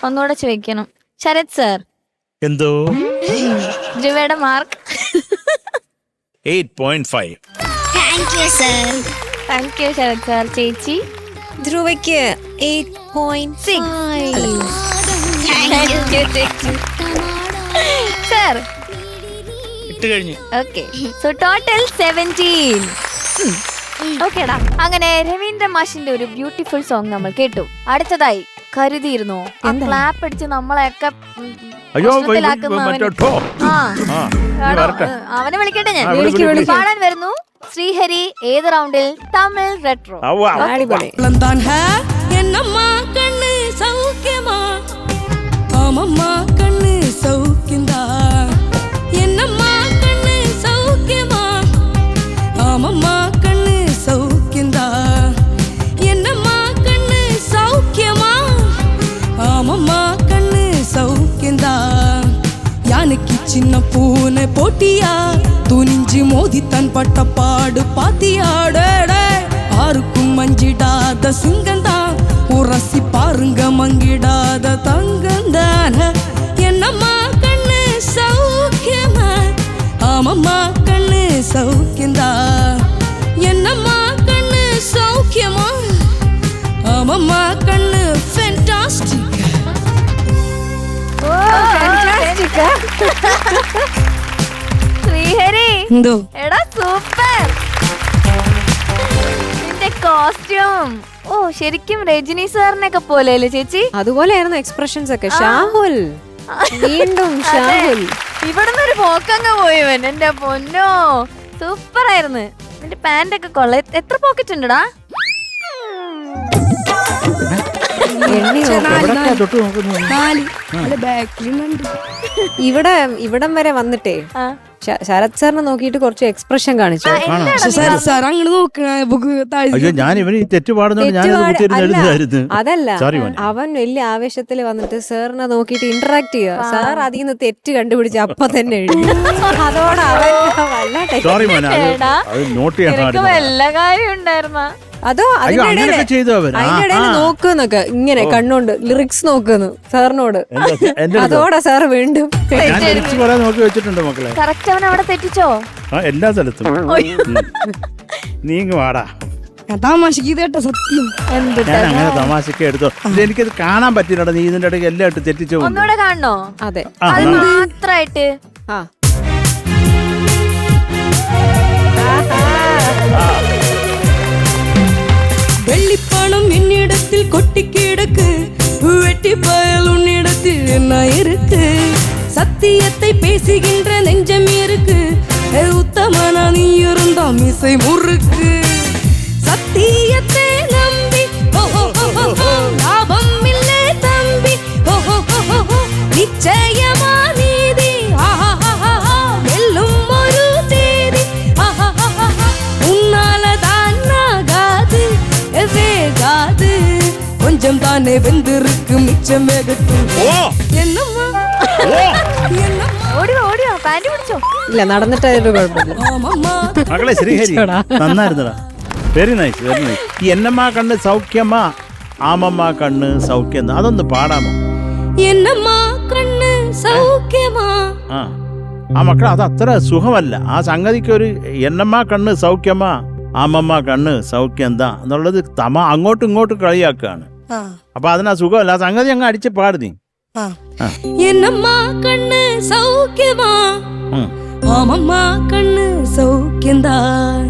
ഒന്നുകൂടെ ചോദിക്കണം. ശരത് സാർ എന്തോ? ധ്രുവയുടെ mark 8.5. Thank you Sarath sir. ചേച്ചി ധ്രുവയ്ക്ക് 8.6. സാർ ഇട്ട് കഴിഞ്ഞു. Okay, so total 17. ഓക്കേടാ. അങ്ങനെ രവീന്ദ്ര മാഷിന്റെ ഒരു ബ്യൂട്ടിഫുൾ സോങ് നമ്മൾ കേട്ടു. അടുത്തതായി കരുതിയിരുന്നോ ക്ലാപ്പ് അടിച്ച് നമ്മളെയൊക്കെ അവനെ വിളിക്കട്ടെ ഞാൻ. പാടാൻ വരുന്നു ശ്രീഹരി ഏത് റൗണ്ടിൽ തമിഴ് റെട്രോ. என்னம்மா கண்ணு சௌக்கியமா ஆமம்மா கண்ணு சௌக்கியந்தா என்னம்மா கண்ணு சௌக்கியமா ஆமம்மா கண்ணு சௌக்கியந்தா என்னம்மா கண்ணு சௌக்கியமா ஆமம்மா கண்ணு சௌக்கியந்தா யானைக்கு சின்ன பூனை போட்டியா துணிஞ்சு மோதி தன் பட்ட பாடு பாத்தியாட ஆருக்கும் மஞ்சிடாத சிங்கந்தான் உரசி பாருங்க மங்கிடாத தங்கந்தான என்னம்மா கண்ணு சௌக்கியமா ஆமம்மா கண்ணு சௌக்கியந்தா என்னம்மா கண்ணு சௌக்கியமா ஆமம்மா கண்ணு ஃபேண்டாஸ்டிக். ശ്രീഹരി എന്തോ എടാ സൂപ്പർ. കോസ്റ്റ്യൂം ശരിക്കും രജനി സാറിനൊക്കെ പോലെയല്ലേ ചേച്ചി? അതുപോലെയായിരുന്നു എക്സ്പ്രഷൻസ് ഒക്കെ. ഷാഹുൽ വീണ്ടും ഷാഹുൽ ഇവിടുന്ന് ഒരു പോക്കങ്ങ് പോയവൻ. എന്റെ പൊന്നോ, സൂപ്പർ ആയിരുന്നു. നിന്റെ പാന്റ് ഒക്കെ കൊള്ള. എത്ര പോക്കറ്റ് ഉണ്ടടാ? ഇവിടം വരെ വന്നിട്ടേ ശരത് സാറിനെ നോക്കിയിട്ട് കുറച്ച് എക്സ്പ്രഷൻ കാണിച്ചു. സാർ അങ്ങോട്ട് നോക്കണ അയ്യോ ഞാൻ ഇവന് ഈ തെറ്റ് പാടുന്നോണ്ട് ഞാനത് കുത്തിയിരുന്നായിരുന്നു. അതല്ല, Sorry, മോനെ. അവൻ വലിയ ആവേശത്തിൽ വന്നിട്ട് സാറിനെ നോക്കിയിട്ട് ഇന്ററാക്ട് ചെയ്യുക. സാർ അതിൽ നിന്ന് തെറ്റ് കണ്ടുപിടിച്ച് അപ്പൊ തന്നെ എഴുതി. അതോടെ അവൻ വല്ലാട്ടെ. സോറി മോനെ, അത് നോട്ട് ചെയ്യാൻ നിനക്ക് പാടില്ല. വല്ല കാര്യം ഉണ്ടായിരുന്ന? അതോ അയ്യോ അതിന്റെ അങ്ങനെയൊക്കെ ചെയ്തു അവൻ. അതിന്റെ ഇടയിൽ നോക്കുന്നൊക്കെ ഇങ്ങനെ കണ്ണോണ്ട് ലിറിക്സ് നോക്കുന്നു സാറിനോട്. അതോടെ സാർ വീണ്ടും ഞാൻ തിരിച്ചു പറയാൻ നോക്കി വെച്ചിട്ടുണ്ട് മക്കളെ. കറക്റ്റ് അവൻ അവിടെ തെറ്റിച്ചോ? ആ എല്ലാ സ്ഥലത്തും. നീ ഇങ്ങ് വാടാ. തമാശക്ക് കേട്ട സത്യം. എന്ത് ഞാൻ അങ്ങനെ തമാശക്ക് എടുത്തോ. ഇത് എനിക്കത് കാണാൻ പറ്റില്ല. നീ ഇതിന്റെ ഇടയ്ക്ക് എല്ലാം ഇട്ട് തെറ്റിച്ചു. ഒന്നുകൂടെ കാണണോ? അതെ അത് മാത്രായിട്ട് ആ வெள்ளிப்பணம் என்னிடத்தில் கொட்டி கிடக்கு, வெட்டி பயல் உன்னிடத்தில் என்ன இருக்கு, சத்தியத்தை பேசுகின்ற நெஞ்சம் இருக்கு, உத்தமனா நீ இருந்தா மிசை முறுக்கு, சத்தியத்தை நம்பி லாபம் இல்லை தம்பி, நிச்சயமா நீதி வெல்லும் ஒரு தேதி, உன்னாலதான் ஆகாது வேகாது, கொஞ்சம் தானே வெந்திருக்கு மிச்சம் வேகட்டும். என்னம்மா ഓടിയോ ഓടിയോ പാന്റ് പിടിച്ചോ? ഇല്ല നടന്നിട്ട് അതിന്റെ കുഴപ്പമില്ല. ஆமாம்மா മകളെ ശ്രീഹരി നന്നായിരുന്നടാ. Very nice very nice. ഈ എന്നമ്മ കണ്ണ് സൗഖ്യമാ ആമമ്മ കണ്ണ് സൗഖ്യം അതൊന്ന് പാടാമോ? என்னம்மா கண்ணு சௌக்கியமா. ആ മക്കളെ അത് അത്ര സുഖമല്ല. ആ സംഗതിക്ക് ഒരു എന്നമ്മ കണ്ണ് സൗഖ്യമാ ആമമ്മ കണ്ണ് സൗഖ്യം എന്താ എന്നുള്ളത് അങ്ങോട്ടും ഇങ്ങോട്ടും കളിയാക്കുകയാണ്. അപ്പൊ അതിനാ സുഖമല്ല. ആ സംഗതി അങ്ങ് അടിച്ച് പാടുന്നീ. என்னம்மா கண்ணு சௌக்கியமா ஆமம்மா கண்ணு சௌக்கியந்தான்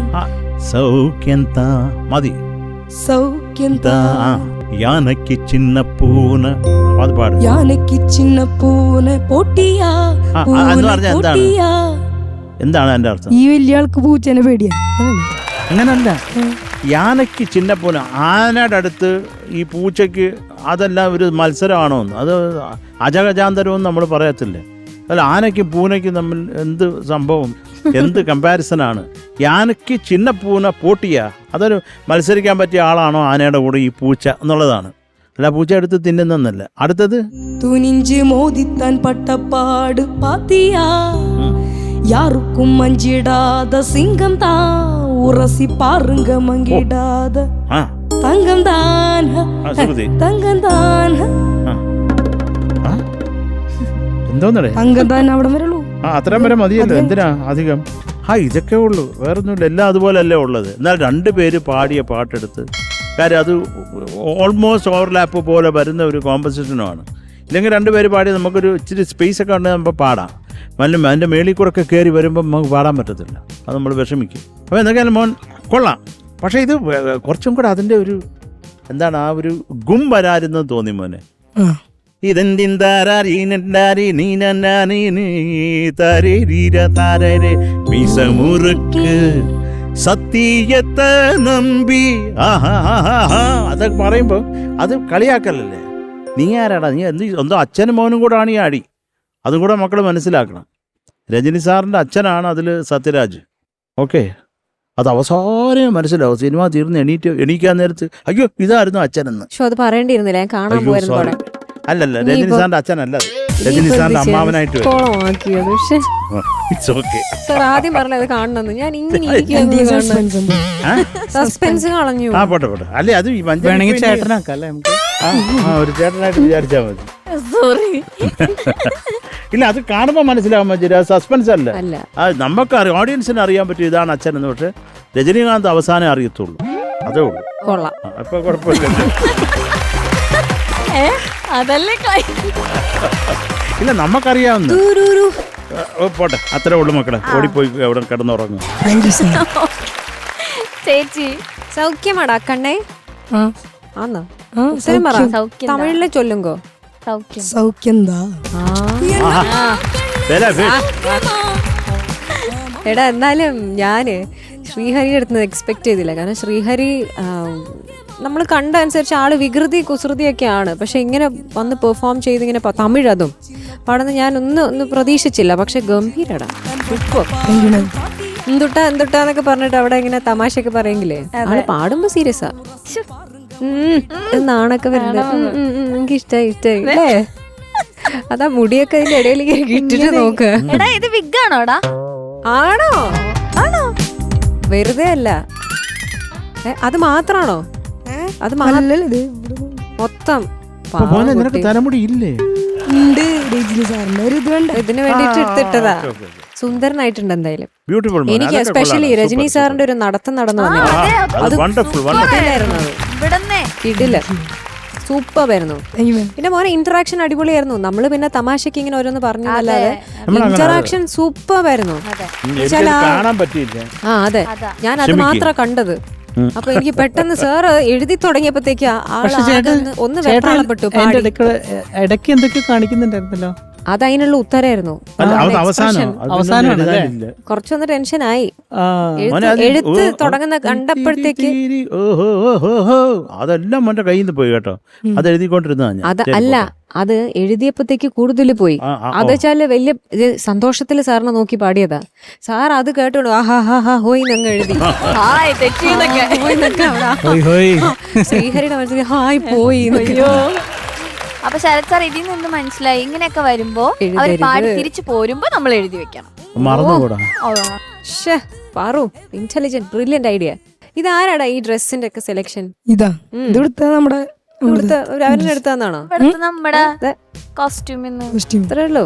സൗഖ്യന്താ മതി. சௌக்கியந்தான் യാനയ്ക്ക് ചിന്ന പൂന അത് പാടും. யானைக்கு சின்ன பூனை போட்டியா എന്ന് പറഞ്ഞാൽ എന്താണ്? போட்டியா. എന്താണ് അതിന്റെ അർത്ഥം? ഈ വലിയ ആൾക്ക് പൂച്ചനെ പേടിയാ. അങ്ങനല്ല. യാനയ്ക്ക് ചിന്ന പൂന, ആനയുടെ അടുത്ത് ഈ പൂച്ചയ്ക്ക് അതെല്ലാം ഒരു മത്സരമാണോ എന്ന്. അത് അജഗജാന്തരവും നമ്മൾ പറയത്തില്ലേ. അല്ല ആനയ്ക്കും പൂനയ്ക്കും തമ്മിൽ എന്ത് സംഭവം, എന്ത് കമ്പാരിസനാണ്? യാനയ്ക്ക് ചിന്ന പൂന പോട്ടിയ, അതൊരു മത്സരിക്കാൻ പറ്റിയ ആളാണോ ആനയുടെ കൂടെ ഈ പൂച്ച എന്നുള്ളതാണ്. അല്ല പൂച്ച എടുത്ത് തിന്നുന്നല്ല. അടുത്തത് துணிஞ்சு மோதித்தான் பட்டப்பாடு பாத்தியா, யாருக்கும் மஞ்சிடாத சிங்கம் தான், உரசி பாருங்க மங்கிடாத தங்கம் தான், தங்கம் தான், എന്തോന്നടേ തങ്കം താൻ അവിടെ വരുള്ളൂ. അത്രയും വരെ മതിയല്ലോ. എന്തിനാ അധികം? ഇതൊക്കെ ഉള്ളൂ, വേറൊന്നുമില്ല. എല്ലാം അതുപോലല്ലേ ഉള്ളത്. എന്നാൽ രണ്ടുപേര് പാടിയ പാട്ടെടുത്ത്, കാര്യം അത് ഓൾമോസ്റ്റ് ഓവർലാപ്പ് പോലെ വരുന്ന ഒരു കോമ്പസിഷനുമാണ്. ഇല്ലെങ്കിൽ രണ്ടുപേര് പാടി നമുക്കൊരു ഇച്ചിരി സ്പേസ് ഒക്കെ ഉണ്ടെങ്കിൽ നമുക്ക് പാടാം. വല്ലതും അതിൻ്റെ മേളിൽ കൂടെ ഒക്കെ കയറി വരുമ്പോൾ നമുക്ക് പാടാൻ പറ്റത്തില്ല. അത് നമ്മൾ വിഷമിക്കും. അപ്പോൾ എന്തൊക്കെയാലും മോൻ കൊള്ളാം. പക്ഷേ ഇത് കുറച്ചും കൂടെ അതിൻ്റെ ഒരു എന്താണ് ആ ഒരു ഗും വരാരുന്നെന്ന് തോന്നി മോനെ. സത്യത്തെ നമ്പി അതൊക്കെ പറയുമ്പോ അത് കളിയാക്കലല്ലേ. നീ ആരാടാ? നീ എന്ത് സ്വന്തം അച്ഛനും മോനും കൂടെ ആണ് ഈ ആടി. അതും കൂടെ മക്കൾ മനസ്സിലാക്കണം. രജനി സാറിന്റെ അച്ഛനാണ് അതിൽ സത്യരാജ്. ഓക്കെ, അത് അവസാനം മനസ്സിലാവും. സിനിമ തീർന്ന് എണീക്കാൻ നേരത്ത് അയ്യോ ഇതായിരുന്നു അച്ഛനെന്ന്. അത് പറയേണ്ടിയിരുന്നില്ല, ഞാൻ കാണാൻ പോയിരുന്നു. അല്ലല്ല, രജനി സാറിന്റെ അച്ഛനല്ല, രജനി സാറിന്റെ അമ്മാവനായിട്ട് സാർ ആദ്യം പറഞ്ഞത് കാണണമെന്ന്. ഞാൻ സസ്പെൻസ് കളഞ്ഞു. ആ പോട്ടെ പോട്ടെ. അല്ലേ അത് വേണമെങ്കിൽ ചേട്ടനാക്കാം അല്ലേ നമുക്ക്? ഒരു ചേട്ടനായിട്ട് വിചാരിച്ചാൽ മതി. സോറി. ഇല്ല അത് കാണുമ്പോൾ മനസ്സിലാവാൻ പറ്റില്ല. സസ്പെൻസ് അല്ല. നമുക്കറിയാം, ഓഡിയൻസിന് അറിയാൻ പറ്റും ഇതാണ് അച്ഛൻ എന്ന്. പക്ഷെ രജനീകാന്ത് അവസാനം അറിയത്തുള്ളൂ. അതേ ഉള്ളൂ. കൊള്ളാം. അപ്പൊ കുഴപ്പമില്ല. അതല്ലേ ഇല്ല നമുക്കറിയാവുന്ന പോട്ടെ. അത്രേ ഉള്ളു മക്കളെ. ഓടിപ്പോയി എവിടെ കിടന്നുറങ്ങും. ചേച്ചി സൗഖ്യമാടാ കണ്ണേ? ആന്നോ? തമിഴിലെ ചൊല്ലുങ്കോ? സൗഖ്യന്താ. എടാ എന്നാലും ഞാന് ശ്രീഹരിയുടെ അടുത്ത് എക്സ്പെക്ട് ചെയ്തില്ല. കാരണം ശ്രീഹരി നമ്മൾ കണ്ട അനുസരിച്ച് ആള് വികൃതി കുസൃതിയൊക്കെയാണ്. പക്ഷെ ഇങ്ങനെ വന്ന് പെർഫോം ചെയ്ത് ഇങ്ങനെ തമിഴ് അതും പാടുന്ന ഞാൻ ഒന്ന് പ്രതീക്ഷിച്ചില്ല. പക്ഷെ ഗംഭീരടാ. എന്തുട്ടാന്നൊക്കെ പറഞ്ഞിട്ട് അവിടെ ഇങ്ങനെ തമാശയൊക്കെ പറയെങ്കിലേ ആള് പാടുമ്പോ സീരിയസാ. നാണൊക്കെ വരുന്നത് എനിക്ക് ഇഷ്ടായി അല്ലേ? അതാ മുടിയൊക്കെ അതിന്റെ ഇടയിൽ ഇട്ടിട്ട് നോക്ക. എടാ ഇത് വിഗാണോടാ? ആണോ? ആണോ? വെറുതെ അല്ല. അത് മാത്രാണോ? അത് മൊത്തം തലമുടി ഇല്ലേ? ഇതിന് വേണ്ടിട്ട് എടുത്തിട്ടതാ. സുന്ദരനായിട്ടുണ്ട് എന്തായാലും. എനിക്ക് എസ്പെഷ്യലി രജനി സാറിന്റെ ഒരു നടത്തം നടന്നു ഇടില്ല, സൂപ്പറായിരുന്നു. പിന്നെ മോനെ ഇന്ററാക്ഷൻ അടിപൊളിയായിരുന്നു. നമ്മള് പിന്നെ തമാശക്ക് ഇങ്ങനെ ഓരോന്ന് പറഞ്ഞതല്ലാതെ ഇന്ററാക്ഷൻ സൂപ്പറായിരുന്നു. ആ അതെ, ഞാൻ അത് മാത്രം കണ്ടത്. അപ്പൊ എനിക്ക് പെട്ടെന്ന് സാറ് എഴുതി തുടങ്ങിയപ്പോഴത്തേക്ക് ഒന്ന് വെപ്രാളപ്പെട്ടു. ഇടയ്ക്ക് എന്തൊക്കെ കാണിക്കുന്നുണ്ടായിരുന്നല്ലോ, അത് അതിനുള്ള ഉത്തരായിരുന്നു. കുറച്ചൊന്ന് ടെൻഷനായി എഴുത്ത് തുടങ്ങുന്ന കണ്ടപ്പോഴത്തേക്ക്. അതെല്ലാം മോന്റെ കയ്യിൽ നിന്ന് പോയി കേട്ടോ. അത് എഴുതിക്കൊണ്ടിരുന്ന അത് അല്ല, അത് എഴുതിയപ്പോഴത്തേക്ക് കൂടുതൽ പോയി. അത് വെച്ചാല് വലിയ സന്തോഷത്തില് സാറിനെ നോക്കി പാടിയതാ. സാർ അത് കേട്ടോളൂ ഹോയ് എന്നങ്ങ് എഴുതി. ശ്രീഹരിയുടെ മനസ്സിൽ ഹായ് പോയി. അപ്പൊ ശരത് സാർ ഇതിൽ നിന്ന് മനസ്സിലായി, ഇങ്ങനെയൊക്കെ വരുമ്പോ അവര് പാടി തിരിച്ചു പോരുമ്പോ നമ്മൾ എഴുതി വെക്കണം. Paru intelligent, brilliant idea. ഇതാരാടാ ഈ ഡ്രസ്സിന്റെ ഒക്കെ സെലക്ഷൻ? ഇതാ നമ്മുടെ അവരുടെ അടുത്താന്നാണോ? നമ്മുടെ കോസ്റ്റ്യൂമിന്ന് ഇത്രേ ഉള്ളൂ.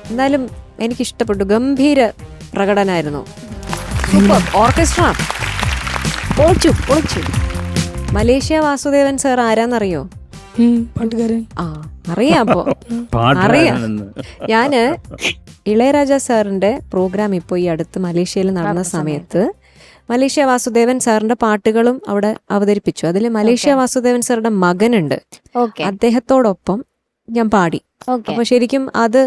എന്നാലും എനിക്ക് ഇഷ്ടപ്പെട്ടു. ഗംഭീര പ്രകടനായിരുന്നു. Super orchestra. പൊളിച്ചു. മലേഷ്യ വാസുദേവൻ സാർ ആരാന്നറിയോ? പാട്ടുകാരൻ. ആ അറിയാം. അറിയാം. ഞാന് ഇളയരാജ സാറിന്റെ പ്രോഗ്രാം ഇപ്പൊ ഈ അടുത്ത് മലേഷ്യയിൽ നടന്ന സമയത്ത് മലേഷ്യ വാസുദേവൻ സാറിന്റെ പാട്ടുകളും അവിടെ അവതരിപ്പിച്ചു. അതിൽ മലേഷ്യ വാസുദേവൻ സാറിന്റെ മകനുണ്ട്. അദ്ദേഹത്തോടൊപ്പം ഞാൻ പാടി. അപ്പൊ ശരിക്കും അത്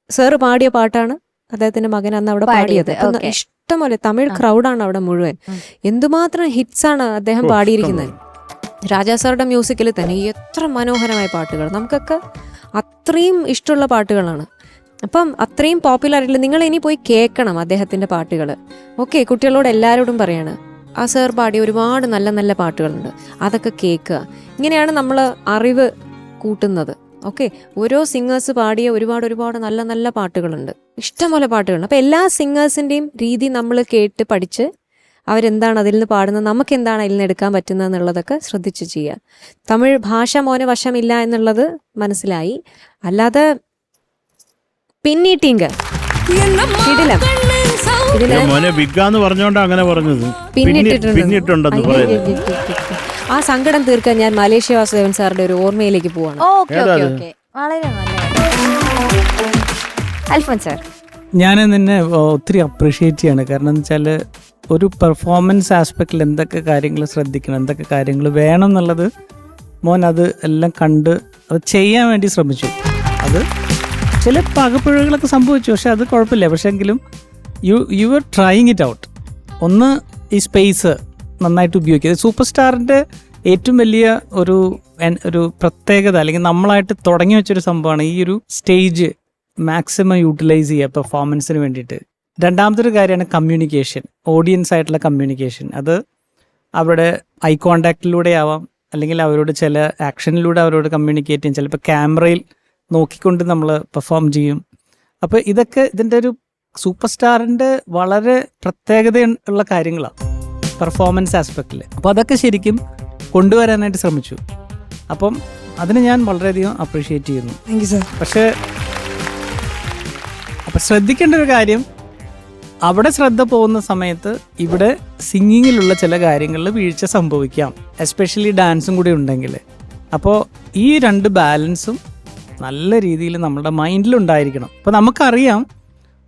സാറ് പാടിയ പാട്ടാണ് അദ്ദേഹത്തിന്റെ മകൻ അന്ന് അവിടെ പാടിയത്. ഇഷ്ടംപോലെ തമിഴ് ക്രൗഡാണ് അവിടെ മുഴുവൻ. എന്തുമാത്രം ഹിറ്റ്സ് ആണ് അദ്ദേഹം പാടിയിരിക്കുന്നത്. രാജാ സാറുടെ മ്യൂസിക്കിൽ തന്നെ എത്ര മനോഹരമായ പാട്ടുകൾ, നമുക്കൊക്കെ അത്രയും ഇഷ്ടമുള്ള പാട്ടുകളാണ്. അപ്പം അത്രയും പോപ്പുലാരിറ്റിയിൽ നിങ്ങൾ ഇനി പോയി കേൾക്കണം അദ്ദേഹത്തിന്റെ പാട്ടുകൾ. ഓക്കെ, കുട്ടികളോട് എല്ലാവരോടും പറയാണ്, ആ സാർ പാടിയ ഒരുപാട് നല്ല നല്ല പാട്ടുകളുണ്ട്, അതൊക്കെ കേൾക്കുക. ഇങ്ങനെയാണ് നമ്മൾ അറിവ് കൂട്ടുന്നത്. ഓക്കെ, ഓരോ സിംഗേഴ്സ് പാടിയ ഒരുപാട് നല്ല നല്ല പാട്ടുകളുണ്ട്, ഇഷ്ടംപോലെ പാട്ടുകളുണ്ട്. അപ്പം എല്ലാ സിംഗേഴ്സിൻ്റെയും രീതി നമ്മൾ കേട്ട് പഠിച്ച് അവരെന്താണ് അതിൽ നിന്ന് പാടുന്നത്, നമുക്ക് എന്താണ് അതിൽ നിന്ന് എടുക്കാൻ പറ്റുന്നത് എന്നുള്ളതൊക്കെ ശ്രദ്ധിച്ച് ചെയ്യുക. തമിഴ് ഭാഷ മോനെ വശമില്ല എന്നുള്ളത് മനസ്സിലായി. അല്ലാതെ പിന്നീട്ടിങ്ക ആ സങ്കടം തീർക്കാൻ ഞാൻ മലേഷ്യ വാസുദേവൻ സാറിന്റെ ഒരു ഓർമ്മയിലേക്ക് പോവാണ്. ഞാൻ നിന്നെ ഒത്തിരി അപ്രീഷിയേറ്റ് ചെയ്യാണ്. കാരണം എന്ന് വെച്ചാൽ ഒരു പെർഫോമൻസ് ആസ്പെക്റ്റിൽ എന്തൊക്കെ കാര്യങ്ങൾ ശ്രദ്ധിക്കണം, എന്തൊക്കെ കാര്യങ്ങൾ വേണം എന്നുള്ളത് മോൻ അത് എല്ലാം കണ്ട് അത് ചെയ്യാൻ വേണ്ടി ശ്രമിച്ചു. അത് ചില പകപ്പിഴകളൊക്കെ സംഭവിച്ചു, പക്ഷെ അത് കുഴപ്പമില്ല. പക്ഷെ എങ്കിലും you are trying it out. ഒന്ന് ഈ സ്പേസ് നന്നായിട്ട് ഉപയോഗിക്കുക. സൂപ്പർ സ്റ്റാറിൻ്റെ ഏറ്റവും വലിയ ഒരു പ്രത്യേകത, അല്ലെങ്കിൽ നമ്മളായിട്ട് തുടങ്ങി വെച്ചൊരു സംഭവമാണ് ഈ ഒരു സ്റ്റേജ് മാക്സിമം യൂട്ടിലൈസ് ചെയ്യുക പെർഫോമൻസിന് വേണ്ടിയിട്ട്. രണ്ടാമതൊരു കാര്യമാണ് കമ്മ്യൂണിക്കേഷൻ, ഓഡിയൻസ് ആയിട്ടുള്ള കമ്മ്യൂണിക്കേഷൻ. അത് അവരുടെ ഐ കോണ്ടാക്റ്റിലൂടെ ആവാം, അല്ലെങ്കിൽ അവരോട് ചില ആക്ഷനിലൂടെ അവരോട് കമ്മ്യൂണിക്കേറ്റ് ചെയ്യും. ചിലപ്പോൾ ക്യാമറയിൽ നോക്കിക്കൊണ്ട് നമ്മൾ പെർഫോം ചെയ്യും. അപ്പോൾ ഇതൊക്കെ ഇതിൻ്റെ ഒരു സൂപ്പർ സ്റ്റാറിൻ്റെ വളരെ പ്രത്യേകത ഉള്ള കാര്യങ്ങളാണ് പെർഫോമൻസ് ആസ്പെക്റ്റിൽ. അപ്പോൾ അതൊക്കെ ശരിക്കും കൊണ്ടുവരാനായിട്ട് ശ്രമിച്ചു. അപ്പം അതിന് ഞാൻ വളരെയധികം അപ്രീഷിയേറ്റ് ചെയ്യുന്നു. Thank you sir. പക്ഷേ അപ്പം ശ്രദ്ധിക്കേണ്ട ഒരു കാര്യം, അവിടെ ശ്രദ്ധ പോകുന്ന സമയത്ത് ഇവിടെ സിംഗിങ്ങിലുള്ള ചില കാര്യങ്ങളിൽ വീഴ്ച സംഭവിക്കാം, എസ്പെഷ്യലി ഡാൻസും കൂടി ഉണ്ടെങ്കിൽ. അപ്പോൾ ഈ രണ്ട് ബാലൻസും നല്ല രീതിയിൽ നമ്മുടെ മൈൻഡിലുണ്ടായിരിക്കണം. അപ്പോൾ നമുക്കറിയാം,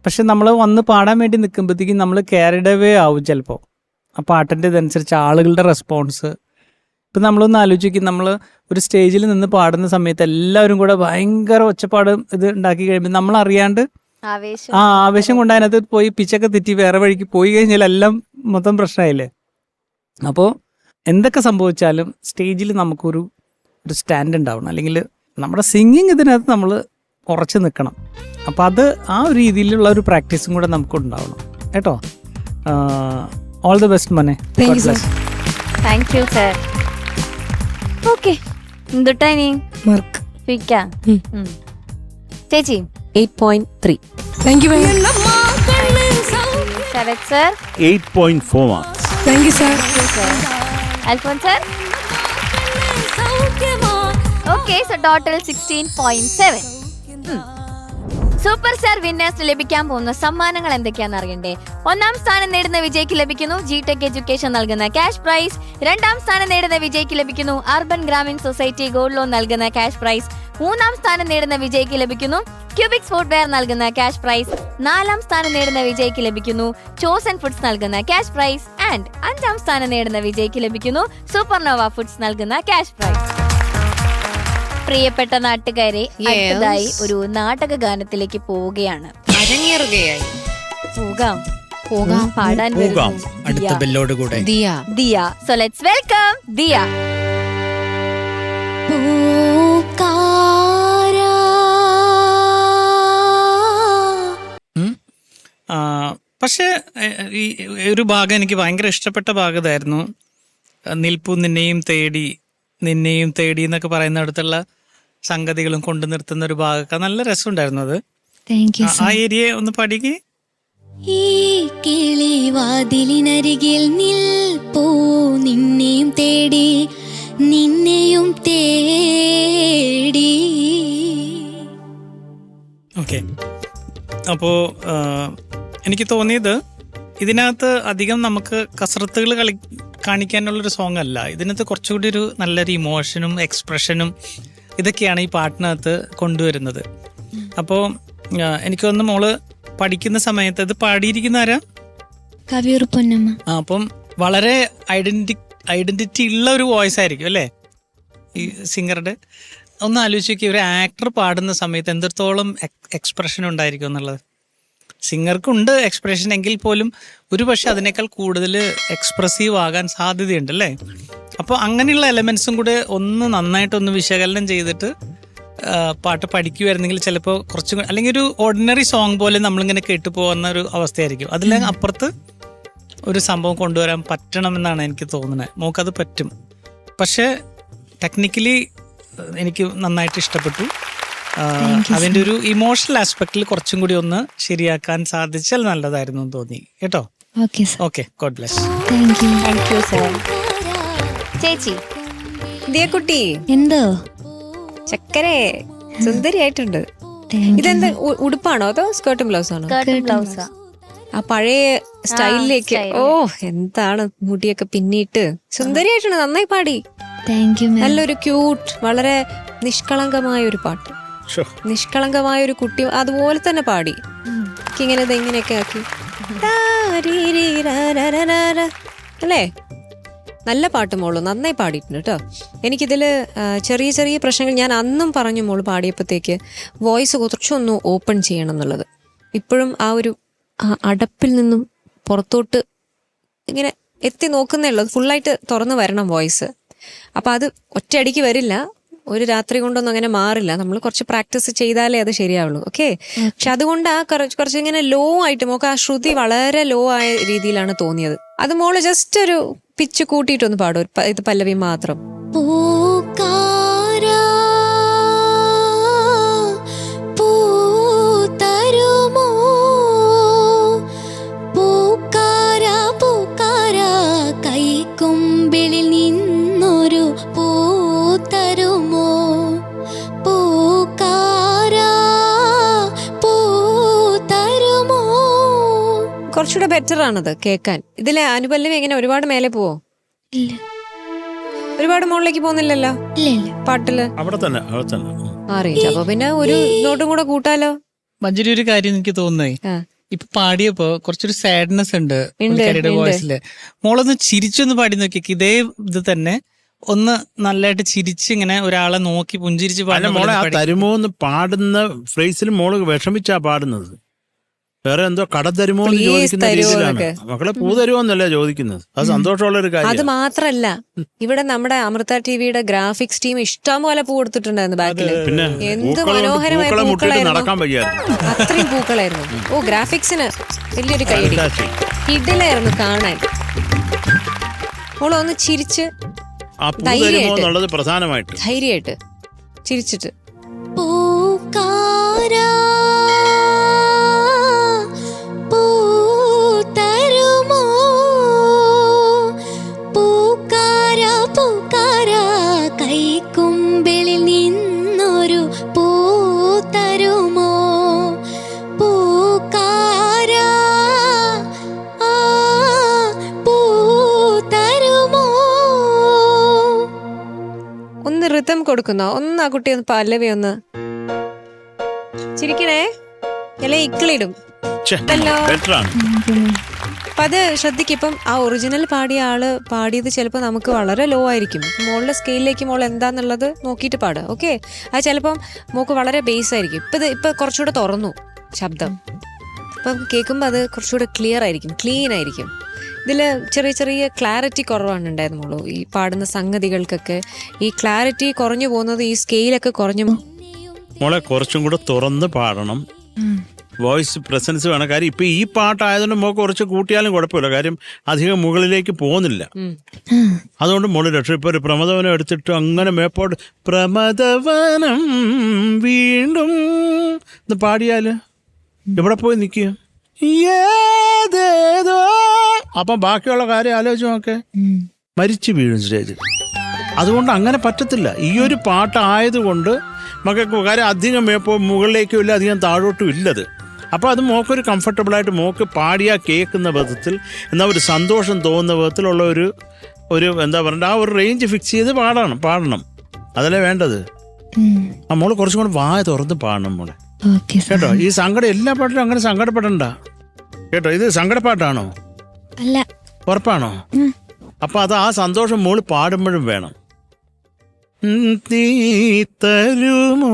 പക്ഷെ നമ്മൾ വന്ന് പാടാൻ വേണ്ടി നിൽക്കുമ്പോഴത്തേക്കും നമ്മൾ ക്യാരിഡ് അവേ ആവും ചിലപ്പോൾ ആ പാട്ടിൻ്റെ ഇതനുസരിച്ച് ആളുകളുടെ റെസ്പോൺസ്. ഇപ്പം നമ്മളൊന്ന് ആലോചിക്കും, നമ്മൾ ഒരു സ്റ്റേജിൽ നിന്ന് പാടുന്ന സമയത്ത് എല്ലാവരും കൂടെ ഭയങ്കര ഒച്ചപ്പാട് ഇത് ഉണ്ടാക്കി കഴിയുമ്പോൾ നമ്മളറിയാണ്ട് ആവേശം കൊണ്ട് അതിനകത്ത് പോയി പിച്ചൊക്കെ തെറ്റി വേറെ വഴിക്ക് പോയി കഴിഞ്ഞാൽ എല്ലാം മൊത്തം പ്രശ്നമായില്ലേ. അപ്പോൾ എന്തൊക്കെ സംഭവിച്ചാലും സ്റ്റേജിൽ നമുക്കൊരു സ്റ്റാൻഡ് ഉണ്ടാവണം, അല്ലെങ്കിൽ നമ്മുടെ സിംഗിങ് ഇതിനകത്ത് നമ്മൾ ഉറച്ചു നിൽക്കണം. അപ്പം അത് ആ ഒരു രീതിയിലുള്ള ഒരു പ്രാക്ടീസും കൂടെ നമുക്ക് ഉണ്ടാവണം കേട്ടോ. ഓൾ ദി ബെസ്റ്റ് മോനെ. Thank you, sir. Thank you sir. Okay, എന്തുട്ടാ ഇനി മാർക്ക്. ചോദിക്കാം. ചേച്ചി 8.3. Thank you ma'am. Sarath sir 8.4 marks. Thank you sir. Alphons sir. Okay, so total 16.7. Super star വിന്നേഴ്സിന് ലഭിക്കാൻ പോകുന്ന സമ്മാനങ്ങൾ എന്തൊക്കെയാണെന്ന് അറിയണ്ടേ? 1ാം സ്ഥാനം നേടുന്ന വിജയ്ക്ക് ലഭിക്കുന്നു ജിടെക് എഡ്യൂക്കേഷൻ നൽകുന്ന ക്യാഷ് പ്രൈസ്. 2ാം സ്ഥാനം നേടുന്ന വിജയ്ക്ക് ലഭിക്കുന്നു urban Grameen society gold loan നൽകുന്ന ക്യാഷ് പ്രൈസ്. 3ാം സ്ഥാനം നേടുന്ന വിജയ്ക്ക് ലഭിക്കുന്നു ക്യൂബിക്സ് ഫുട്വെയർ നൽകുന്ന ക്യാഷ് പ്രൈസ്. 4ാം സ്ഥാനം നേടുന്ന വിജയ്ക്ക് ലഭിക്കുന്നു ചോസൻ ഫുഡ്സ് നൽകുന്ന ക്യാഷ് പ്രൈസ്. ആൻഡ് 5ാം സ്ഥാനം നേടുന്ന വിജയ്ക്ക് ലഭിക്കുന്നു സൂപ്പർനോവ ഫുഡ്സ് നൽകുന്ന ക്യാഷ് പ്രൈസ്. പ്രിയപ്പെട്ട നാട്ടുകാരെ, അടുത്തതായി ഒരു നാടക ഗാനത്തിലേക്ക് പോവുകയാണ്. അരങ്ങേറുകയായി. പോകാം പാടാൻ വരുന്നു അടുത്ത ബെല്ലോട് കൂടെ Diya. So let's welcome Diya. പക്ഷേ ഈ ഒരു ഭാഗം എനിക്ക് ഭയങ്കര ഇഷ്ടപ്പെട്ട ഭാഗം ഇതായിരുന്നു. നിൽപ്പു നിന്നെയും തേടി എന്നൊക്കെ പറയുന്നിടത്തുള്ള സംഗതികളും കൊണ്ടു നിർത്തുന്ന ഒരു ഭാഗമൊക്കെ നല്ല രസമുണ്ടായിരുന്നു. അത് ആ ഏരിയ ഒന്ന് പാടിക്കേ. ഈ കിളിവാതിലിനരികിൽ നിൽപ്പൂ നിന്നെയും തേടി ഓക്കെ. അപ്പോൾ എനിക്ക് തോന്നിയത് ഇതിനകത്ത് അധികം നമുക്ക് കസരത്തുകൾ കാണിക്കാനുള്ളൊരു സോങ് അല്ല. ഇതിനകത്ത് കുറച്ചുകൂടി ഒരു നല്ലൊരു ഇമോഷനും എക്സ്പ്രഷനും ഇതൊക്കെയാണ് ഈ പാട്ടിനകത്ത് കൊണ്ടുവരുന്നത്. അപ്പോൾ എനിക്ക് തോന്നുന്നു മോള് പഠിക്കുന്ന സമയത്ത് ഇത് പാടിയിരിക്കുന്ന ആരാ? കവിയൂർ പൊന്നമ്മ. അപ്പം വളരെ ഐഡന്റിറ്റി ഉള്ള ഒരു വോയിസ് ആയിരിക്കും അല്ലേ ഈ സിംഗറുടെ? ഒന്ന് ആലോചിച്ച് നോക്കി, ഒരു ആക്ടർ പാടുന്ന സമയത്ത് എന്തൊരുത്തോളം എക്സ്പ്രഷൻ ഉണ്ടായിരിക്കും എന്നുള്ളത്. സിംഗർക്കുണ്ട് എക്സ്പ്രഷൻ, എങ്കിൽ പോലും ഒരു പക്ഷെ അതിനേക്കാൾ കൂടുതൽ എക്സ്പ്രസീവ് ആകാൻ സാധ്യതയുണ്ട് അല്ലേ? അപ്പോൾ അങ്ങനെയുള്ള എലമെന്റ്സും കൂടെ ഒന്ന് നന്നായിട്ടൊന്ന് വിശകലനം ചെയ്തിട്ട് പാട്ട് പഠിക്കുമായിരുന്നെങ്കിൽ ചിലപ്പോൾ കുറച്ചും, അല്ലെങ്കിൽ ഒരു ഓർഡിനറി സോങ് പോലെ നമ്മളിങ്ങനെ കേട്ടു പോകുന്ന ഒരു അവസ്ഥയായിരിക്കും. അതിൽ അപ്പുറത്ത് ഒരു സംഭവം കൊണ്ടുവരാൻ പറ്റണമെന്നാണ് എനിക്ക് തോന്നുന്നത്. നമുക്കത് പറ്റും. പക്ഷേ ടെക്നിക്കലി എനിക്ക് നന്നായിട്ട് ഇഷ്ടപ്പെട്ടു. അതിൻ്റെ ഒരു ഇമോഷണൽ ആസ്പെക്റ്റിൽ കുറച്ചും കൂടി ഒന്ന് ശരിയാക്കാൻ സാധിച്ചാൽ നല്ലതായിരുന്നു എന്ന് തോന്നി കേട്ടോ. Okay, God bless. Thank you sir. ചേച്ചി ദിയക്കുട്ടി, എന്തോ ചക്കരേ സുന്ദരിയായിട്ടുണ്ട്. ഇതെന്താ ഉടുപ്പാണോ അതോ സ്കേർട്ടും ബ്ലൗസാണോ? ബ്ലൗസാ. ആ പഴയ സ്റ്റൈലിലേക്ക്. ഓ, എന്താണ് മുടിയൊക്കെ പിന്നിട്ട് സുന്ദരിയായിട്ടുണ്ട്. നന്നായി പാടി. നല്ലൊരു ക്യൂട്ട്, വളരെ നിഷ്കളങ്കമായ ഒരു പാട്ട്. നിഷ്കളങ്കമായ ഒരു കുട്ടി അതുപോലെ തന്നെ പാടി. ഇങ്ങനെ ഇങ്ങനെയൊക്കെ ആക്കി അല്ലേ? നല്ല പാട്ട് മോള് നന്നായി പാടിയിട്ടുണ്ട് കേട്ടോ. എനിക്കിതില് ചെറിയ ചെറിയ പ്രശ്നങ്ങൾ ഞാൻ അന്നും പറഞ്ഞു മോള് പാടിയപ്പോഴത്തേക്ക് വോയിസ് കുറച്ചൊന്ന് ഓപ്പൺ ചെയ്യണം എന്നുള്ളത്. ഇപ്പോഴും ആ ഒരു അടപ്പിൽ നിന്നും പുറത്തോട്ട് ഇങ്ങനെ എത്തി നോക്കുന്നേ ഉള്ളൂ. ഫുള്ളായിട്ട് തുറന്നു വരണം വോയിസ്. അപ്പം അത് ഒറ്റയടിക്ക് വരില്ല, ഒരു രാത്രി കൊണ്ടൊന്നും അങ്ങനെ മാറില്ല. നമ്മൾ കുറച്ച് പ്രാക്ടീസ് ചെയ്താലേ അത് ശരിയാവുള്ളൂ. ഓക്കെ. പക്ഷെ അതുകൊണ്ട് ആ കുറച്ച് ഇങ്ങനെ ലോ ആയിട്ട് മോക്ക് ആ ശ്രുതി വളരെ ലോ ആയ രീതിയിലാണ് തോന്നിയത്. അത് മോള് ജസ്റ്റ് ഒരു പിച്ച് കൂട്ടിയിട്ടൊന്ന് പാടും, ഇത് പല്ലവി മാത്രം. കൈക്കൊമ്പിളിൽ നിന്നൊരു പൂ തരുമോ, പൂക്കാരാ പൂ തരുമോ. കുറച്ചുകൂടെ ബെറ്റർ ആണത് കേൾക്കാൻ. ഇതിലെ അനുപല്ലവി എങ്ങനെ ഒരുപാട് മേലെ പോവോ? ഇല്ല, ഒരുപാട് മുകളിലേക്ക് പോകുന്നില്ലല്ലോ പാട്ടില്. അവിടെ തന്നെ അറിയില്ല. അപ്പൊ പിന്നെ ഒരു നോട്ടും കൂടെ കൂട്ടാലോ. മഞ്ജരി, ഒരു കാര്യം എനിക്ക് തോന്നുന്നേ, ഇപ്പൊ പാടിയപ്പോ കുറച്ചൊരു സാഡ്നെസ് ഉണ്ട് പുള്ളിക്കാരിയുടെ വോയിസില്. മോളൊന്ന് ചിരിച്ചൊന്ന് പാടി നോക്കിയേക്ക്. ഇതേ ഇത് തന്നെ ഒന്ന് നല്ലതായിട്ട് ചിരിച്ച് ഇങ്ങനെ ഒരാളെ നോക്കി പുഞ്ചിരിച്ച് മോളെ ആ തരുമോ എന്ന് പാടുന്ന ഫ്രേസിൽ മോള് വിഷമിച്ചാ പാടുന്നത്. വേറെ എന്തോ കട തരുമോ എന്ന് Please ചോദിക്കുന്ന തരുമോ രീതിയിലാണ്. എന്നൊക്കെ. മക്കളെ പൂ തരുമോ എന്നല്ല ചോദിക്കുന്നത്. അത് സന്തോഷമുള്ള ഒരു അത് കാര്യം. മാത്രല്ല ഇവിടെ നമ്മുടെ അമൃത ടിവിയുടെ ഗ്രാഫിക്സ് ടീം ഇഷ്ടം പോലെ പൂ കൊടുത്തിട്ടുണ്ടായിരുന്നു ബാക്കില്. പിന്നെ എന്ത് പൂക്കളെ മനോഹരമായ മുട്ടിട്ട് പൂക്കളായിരുന്നു. നടക്കാൻ വയ്യായിരുന്നു. അത്രയും പൂക്കളായിരുന്നു. ഓ ഗ്രാഫിക്സിന് വലിയൊരു കൈയടി. കിടിലായിരുന്നു കാണാൻ. മോളൊന്ന് ചിരിച്ച് ആ പൂ തരുമോ എന്നുള്ളത് പ്രധാനമായിട്ട്. ധൈര്യമായിട്ട് ചിരിച്ചിട്ട് പൂക്കാരാ പൂത്തരുമോ പൂക്കാരാ പൂക്കാരാ കൈക്കുമ്പിളിൽ നിന്നൊരു പൂത്തരുമോ പൂക്കാരാ ആ പൂത്തരുമോ. ഒന്ന് ഋതം കൊടുക്കുന്നോ? ഒന്ന് ആ കുട്ടി ഒന്ന് പല്ലവി ഒന്ന് ചിരിക്കണേ. അല്ലെ ഇക്കിളിടും. ബെറ്ററാണ്. അപ്പൊ അത് ശ്രദ്ധിക്കും. ഇപ്പം ആ ഒറിജിനൽ പാടിയ ആള് പാടിയത് ചിലപ്പോൾ നമുക്ക് വളരെ ലോ ആയിരിക്കും. മോളുടെ സ്കെയിലിലേക്ക് മോൾ എന്താന്നുള്ളത് നോക്കിയിട്ട് പാടുക. ഓക്കെ, അത് ചിലപ്പം മോക്ക് വളരെ ബേസ് ആയിരിക്കും. ഇപ്പൊ കുറച്ചുകൂടെ തുറന്നു ശബ്ദം. അപ്പം കേൾക്കുമ്പോൾ അത് കുറച്ചുകൂടെ ക്ലിയർ ആയിരിക്കും, ക്ലീൻ ആയിരിക്കും. ഇതിൽ ചെറിയ ചെറിയ ക്ലാരിറ്റി കുറവാണ് ഉണ്ടായിരുന്നുള്ളൂ ഈ പാടുന്ന സംഗതികൾക്കൊക്കെ. ഈ ക്ലാരിറ്റി കുറഞ്ഞു പോകുന്നത് ഈ സ്കെയിലൊക്കെ കുറഞ്ഞു. മോളെ കുറച്ചും കൂടെ തുറന്ന് പാടണം. വോയിസ് പ്രസൻസ് വേണം. കാര്യം ഇപ്പൊ ഈ പാട്ടായതുകൊണ്ട് മോക്ക് കുറച്ച് കൂട്ടിയാലും കുഴപ്പമില്ല. കാര്യം അധികം മുകളിലേക്ക് പോകുന്നില്ല. അതുകൊണ്ട് മോള് രക്ഷ. ഇപ്പൊ ഒരു പ്രമദവനം എടുത്തിട്ട് അങ്ങനെ മേപ്പോട്ട് പ്രമദവനം വീണ്ടും എന്ന് പാടിയാല് എവിടെ പോയി നിൽക്കുക? ഏതേതോ. അപ്പം ബാക്കിയുള്ള കാര്യം ആലോചിച്ച് നോക്കെ മരിച്ചു വീഴും സ്റ്റേജിൽ. അതുകൊണ്ട് അങ്ങനെ പറ്റത്തില്ല. ഈ ഒരു പാട്ടായതുകൊണ്ട് മക്കൾക്ക് കാര്യം അധികം മുകളിലേക്കും ഇല്ല, അധികം താഴോട്ടും ഇല്ലത്. അപ്പോൾ അത് മോക്കൊരു കംഫർട്ടബിളായിട്ട് മോക്ക് പാടിയാൽ കേൾക്കുന്ന വിധത്തിൽ, എന്നാൽ ഒരു സന്തോഷം തോന്നുന്ന വിധത്തിലുള്ള ഒരു എന്താ പറയണ്ട ആ ഒരു റേഞ്ച് ഫിക്സ് ചെയ്ത് പാടണം. അതല്ലേ വേണ്ടത്. ആ മോള് കുറച്ചും കൂടെ വായ തുറന്ന് പാടണം മോളെ. കേട്ടോ, ഈ സങ്കടം എല്ലാ പാട്ടിലും അങ്ങനെ സങ്കടപ്പെടണ്ട കേട്ടോ. ഇത് സങ്കടപ്പാട്ടാണോ? അല്ല. ഉറപ്പാണോ? അപ്പൊ അത് ആ സന്തോഷം മോള് പാടുമ്പോഴും വേണം. നീ തരുമോ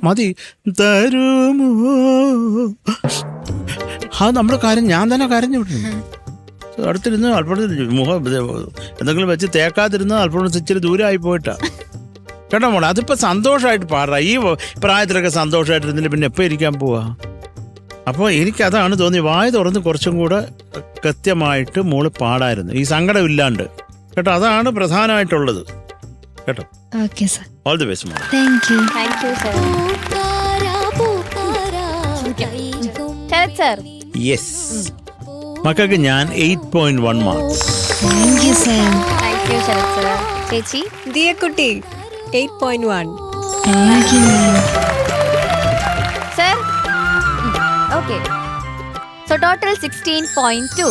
മതി തരുമോ. അത് നമ്മുടെ കാര്യം ഞാൻ തന്നെ കരഞ്ഞു വിട്ടു. അടുത്തിരുന്ന് അല്പം മുഖം എന്തെങ്കിലും വെച്ച് തേക്കാതിരുന്ന് അല്പം ഇച്ചിരി ദൂരമായി പോയിട്ടാ. കേട്ടോ മോളെ, അതിപ്പോ സന്തോഷമായിട്ട് പാടാ. ഈ പ്രായത്തിലൊക്കെ സന്തോഷമായിട്ടിരുന്നില്ല പിന്നെ എപ്പോൾ ഇരിക്കാൻ പോവാ. അപ്പോൾ എനിക്കതാണ് തോന്നി, വായ തുറന്ന് കുറച്ചും കൂടെ കൃത്യമായിട്ട് മോള് പാടായിരുന്നു, ഈ സങ്കടം ഇല്ലാണ്ട്. കേട്ടോ, അതാണ് പ്രധാനമായിട്ടുള്ളത്. കേട്ടോ, ഓൾ ദി ബെസ്റ്റ് മോളെ. Thank you sir. യെസ്, മക്കൾക്ക് ഞാൻ 8.1 marks. Thank you Sarath sir. ചേച്ചി ദിയക്കുട്ടി 8.1. Sir. Okay, so total 16.2.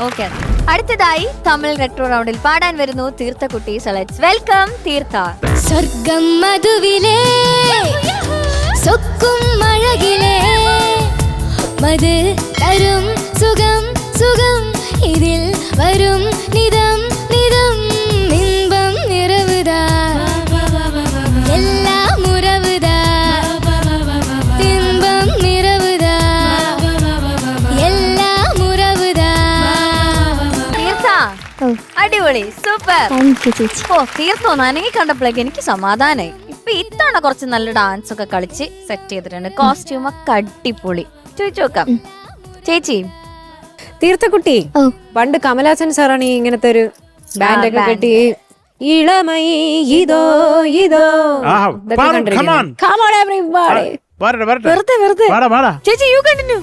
Okay, അടുത്തതായി തമിഴ് റെട്രോ റൗണ്ടിൽ പാടാൻ വരുന്നു തീർത്ഥക്കുട്ടി. സെലക്ട്സ് വെൽക്കം തീർത്ഥ. സ്വർഗം മധുവിലേ സൊക്കും അഴകിലേ മത് തരും സുഖം സുഖം ഇതിൽ വരും നിതം നിതം ഇன்பം നിറവുതാ എല്ലാം ഉറവുതാ ഇன்பം നിറവുതാ എല്ലാം ഉറവുതാ. തീർത്ഥ അടിപൊളി, സൂപ്പർ. ഓ, തീർത്ഥ നനങ്ങി കണ്ടപ്പോഴേക്ക് എനിക്ക് സമാധാനായി. ഇപ്പൊ ഇത്തവണ കുറച്ച് നല്ല ഡാൻസ് ഒക്കെ കളിച്ച് സെറ്റ് ചെയ്തിട്ടുണ്ട്. കോസ്റ്റ്യൂം ഒക്കെ അടിപൊളി. ചോദിച്ചു നോക്കാം ചേച്ചി. തീർത്ഥക്കുട്ടി, പണ്ട് കമലാസൻ സാറാണ് ഈ ഇങ്ങനത്തെ ഒരു ബാൻഡൊക്കെ കെട്ടി ഇളമൈ ഇതോ ഇതോ വെറുതെ ചേച്ചി യു കണ്ടിന്യൂ.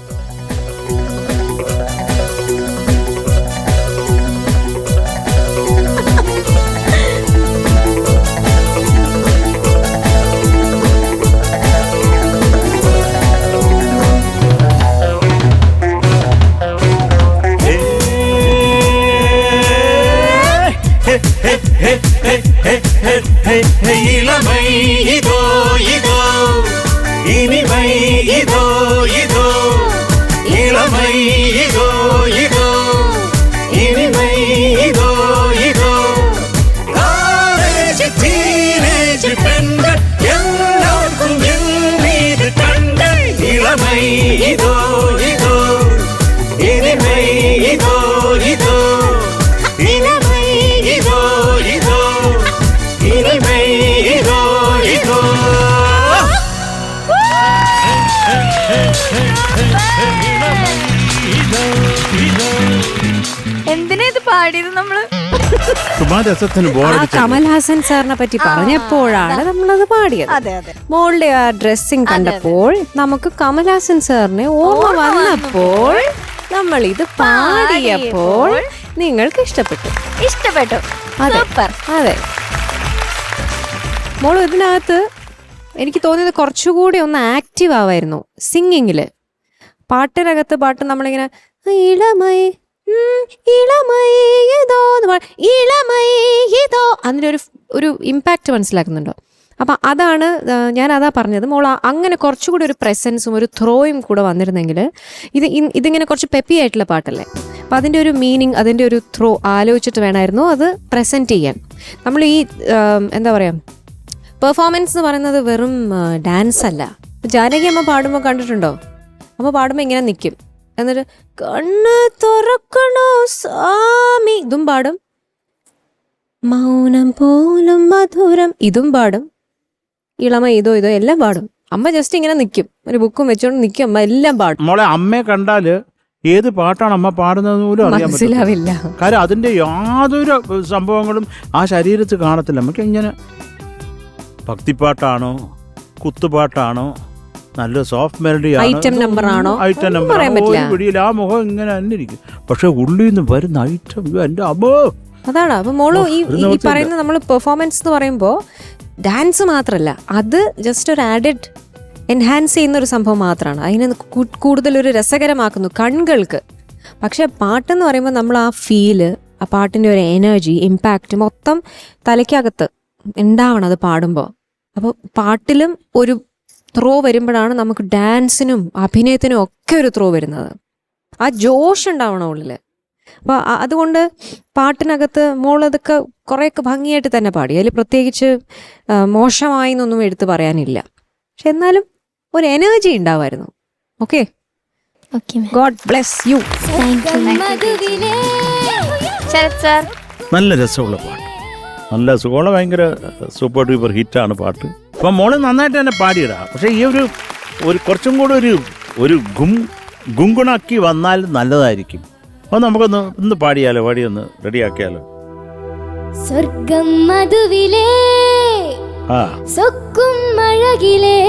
இளமை இதோ இதோ இனிமை இதோ இதோ இளமை இதோ இதோ இனிமை இதோ இதோ காலேஜ் டீனேஜ் பெண்கள் எல்லோருக்கும் என் மீது கண்கள் இளமை സുമാരസത്തിന് ആ ബോറടിച്ചു. കമൽഹാസൻ സാറിനെ പറ്റി പറഞ്ഞപ്പോഴാണ് നമ്മളത് പാടിയത്. അതെ അതെ. മോളുടെ ആ ഡ്രസ്സിങ് കണ്ടപ്പോൾ നമുക്ക് കമൽഹാസൻ സാറിനെ ഓർമ്മ വന്നപ്പോൾ നമ്മൾ ഇത് പാടിയപ്പോൾ നിങ്ങൾക്ക് ഇഷ്ടപ്പെട്ടു. അതെ. സൂപ്പർ. അതെ, മോള് ഇതിനകത്ത് എനിക്ക് തോന്നിയത് കുറച്ചുകൂടി ഒന്ന് ആക്റ്റീവ് ആവായിരുന്നു സിംഗിങ്ങില്. പാട്ടിനകത്ത് പാട്ട് നമ്മളിങ്ങനെ ഇളമൈ ഇളമൈതോ ഇളമൈതോ അതിൻ്റെ ഒരു ഇമ്പാക്റ്റ് മനസ്സിലാക്കുന്നുണ്ടോ? അപ്പം അതാണ് ഞാനതാ പറഞ്ഞത്. മോൾ അങ്ങനെ കുറച്ചുകൂടി ഒരു പ്രസൻസും ഒരു ത്രോയും കൂടെ വന്നിരുന്നെങ്കിൽ ഇതിങ്ങനെ കുറച്ച് പെപ്പി ആയിട്ടുള്ള പാട്ടല്ലേ, അപ്പം അതിൻ്റെ ഒരു മീനിങ്, അതിൻ്റെ ഒരു ത്രോ ആലോചിച്ചിട്ട് വേണമായിരുന്നു അത് പ്രസൻറ്റ് ചെയ്യാൻ. നമ്മൾ ഈ എന്താ പറയുക, പെർഫോമൻസ് എന്ന് പറയുന്നത് വെറും ഡാൻസ് അല്ല. ജാനകി അമ്മ പാടുമ്പോൾ കണ്ടിട്ടുണ്ടോ? അമ്മ പാടുമ്പോൾ ഇങ്ങനെ നിൽക്കും, എന്നിട്ട് കണ്ണ് തുറക്കണോ സ്വാമി ഇതും പാടും, മൗനം പോലും മധുരം ഇതും പാടും, ഇളമ ഇതോ എല്ലാം പാടും. അമ്മ ജസ്റ്റ് ഇങ്ങനെ നിൽക്കും, ഒരു ബുക്കും വെച്ചോണ്ട് നിൽക്കും, അമ്മ എല്ലാം പാടും. മോളെ അമ്മയെ കണ്ടാല് ഏത് പാട്ടാണ് അമ്മ പാടുന്നത് പോലും അറിയാൻ പറ്റില്ല. മനസ്സിലാവില്ല. കാര്യം അതിന്റെ യാതൊരു സംഭവങ്ങളും ആ ശരീരത്തിൽ കാണത്തില്ല. നമുക്ക് ഇങ്ങനെ ഭക്തിപ്പാട്ടാണോ കുത്തുപാട്ടാണോ നല്ല സോഫ്റ്റ് മെലഡി ഐറ്റം നമ്പർ ആണോ ഐറ്റം നമ്പർ പിടിയില്ല. ആ മുഖം ഇങ്ങനെ തന്നെ ഇരിക്കും. പക്ഷെ ഉള്ളിൽ നിന്ന് വരുന്ന ഐറ്റം എന്റെ അമ്മോ അതാണ്. അപ്പൊ മോള് ഈ പറയുന്ന നമ്മൾ പെർഫോമൻസ് എന്ന് പറയുമ്പോൾ ഡാൻസ് മാത്രമല്ല, അത് ജസ്റ്റ് ഒരു ആഡഡ് എൻഹാൻസ് ചെയ്യുന്ന ഒരു സംഭവം മാത്രമാണ്. അതിനെ കൂടുതൽ ഒരു രസകരമാക്കുന്നു കണ്ണുകൾക്ക്. പക്ഷെ പാട്ടെന്ന് പറയുമ്പോൾ നമ്മൾ ആ ഫീല്, ആ പാട്ടിൻ്റെ ഒരു എനർജി, ഇമ്പാക്റ്റ് മൊത്തം തലയ്ക്കകത്ത് ഉണ്ടാവണം അത് പാടുമ്പോൾ. അപ്പോൾ പാട്ടിലും ഒരു ത്രോ വരുമ്പോഴാണ് നമുക്ക് ഡാൻസിനും അഭിനയത്തിനും ഒക്കെ ഒരു ത്രോ വരുന്നത്. ആ ജോഷ് ഉണ്ടാവണം ഉള്ളിൽ. അപ്പോൾ അതുകൊണ്ട് പാട്ടിനകത്ത് മോളതൊക്കെ കുറേയൊക്കെ ഭംഗിയായിട്ട് തന്നെ പാടി. അതിൽ പ്രത്യേകിച്ച് മോശമായി എന്നൊന്നും എടുത്ത് പറയാനില്ല. പക്ഷെ എന്നാലും ഒരു എനർജി ഉണ്ടാവുമായിരുന്നു. Okay, God bless you. നല്ല രസമുള്ള പാട്ട്, നല്ല സുഖമുള്ള, ഭയങ്കര സൂപ്പർ ഡ്യൂപ്പർ ഹിറ്റാണ് പാട്ട്. അപ്പം മോള് നന്നായിട്ട് തന്നെ പാടിയിടാ. പക്ഷെ ഈ ഒരു കുറച്ചും കൂടെ ഒരു ഗുങ്കുണാക്കി വന്നാൽ നല്ലതായിരിക്കും. അപ്പോൾ നമുക്കൊന്ന് പാടിയാലോ, പാടിയൊന്ന് റെഡിയാക്കിയാലോ. സ്വർഗം മധുവിലേ ആ സൊക്കും അഴകിലേ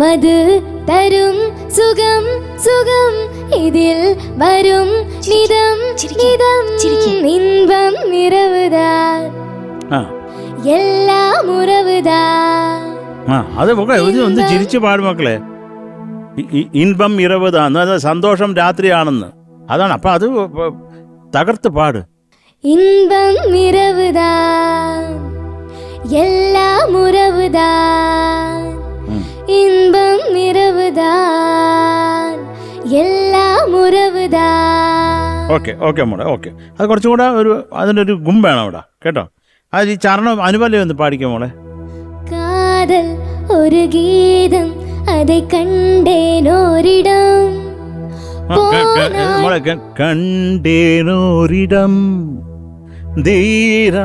മധു തരും സുഖം സുഖം ഇതിൽ വരും നിതം നിതം ഇൻപം നിറവുതാൻ എല്ലാം ഉറവുതാൻ. അത് ഒന്ന് ചിരിച്ചു പാടും മക്കളെ. ഇൻപം ഇറവുതാന്ന്, അത് സന്തോഷം രാത്രിയാണെന്ന്, അതാണ്. അപ്പൊ അത് തകർത്ത് പാട്. ഇൻപം നിറവുതാൻ എല്ലാം ഉറവുതാൻ ഇൻപം നിറവുതാൻ എല്ലാം ഉറവുതാൻ. ഓക്കെ മോളെ, ഓക്കെ. അത് കുറച്ചും കൂടെ അതിൻ്റെ ഒരു ഗുംബാണ് അവിടെ കേട്ടോ. അത് ഈ ചരണം അനുപല്ലവി ഒന്ന് പാടിക്കോ മോളെ. കാതൽ ഒരു ഗീതം அதை കണ്ടേനോരിടം മോളെ കണ്ടേനോരിടം ധീര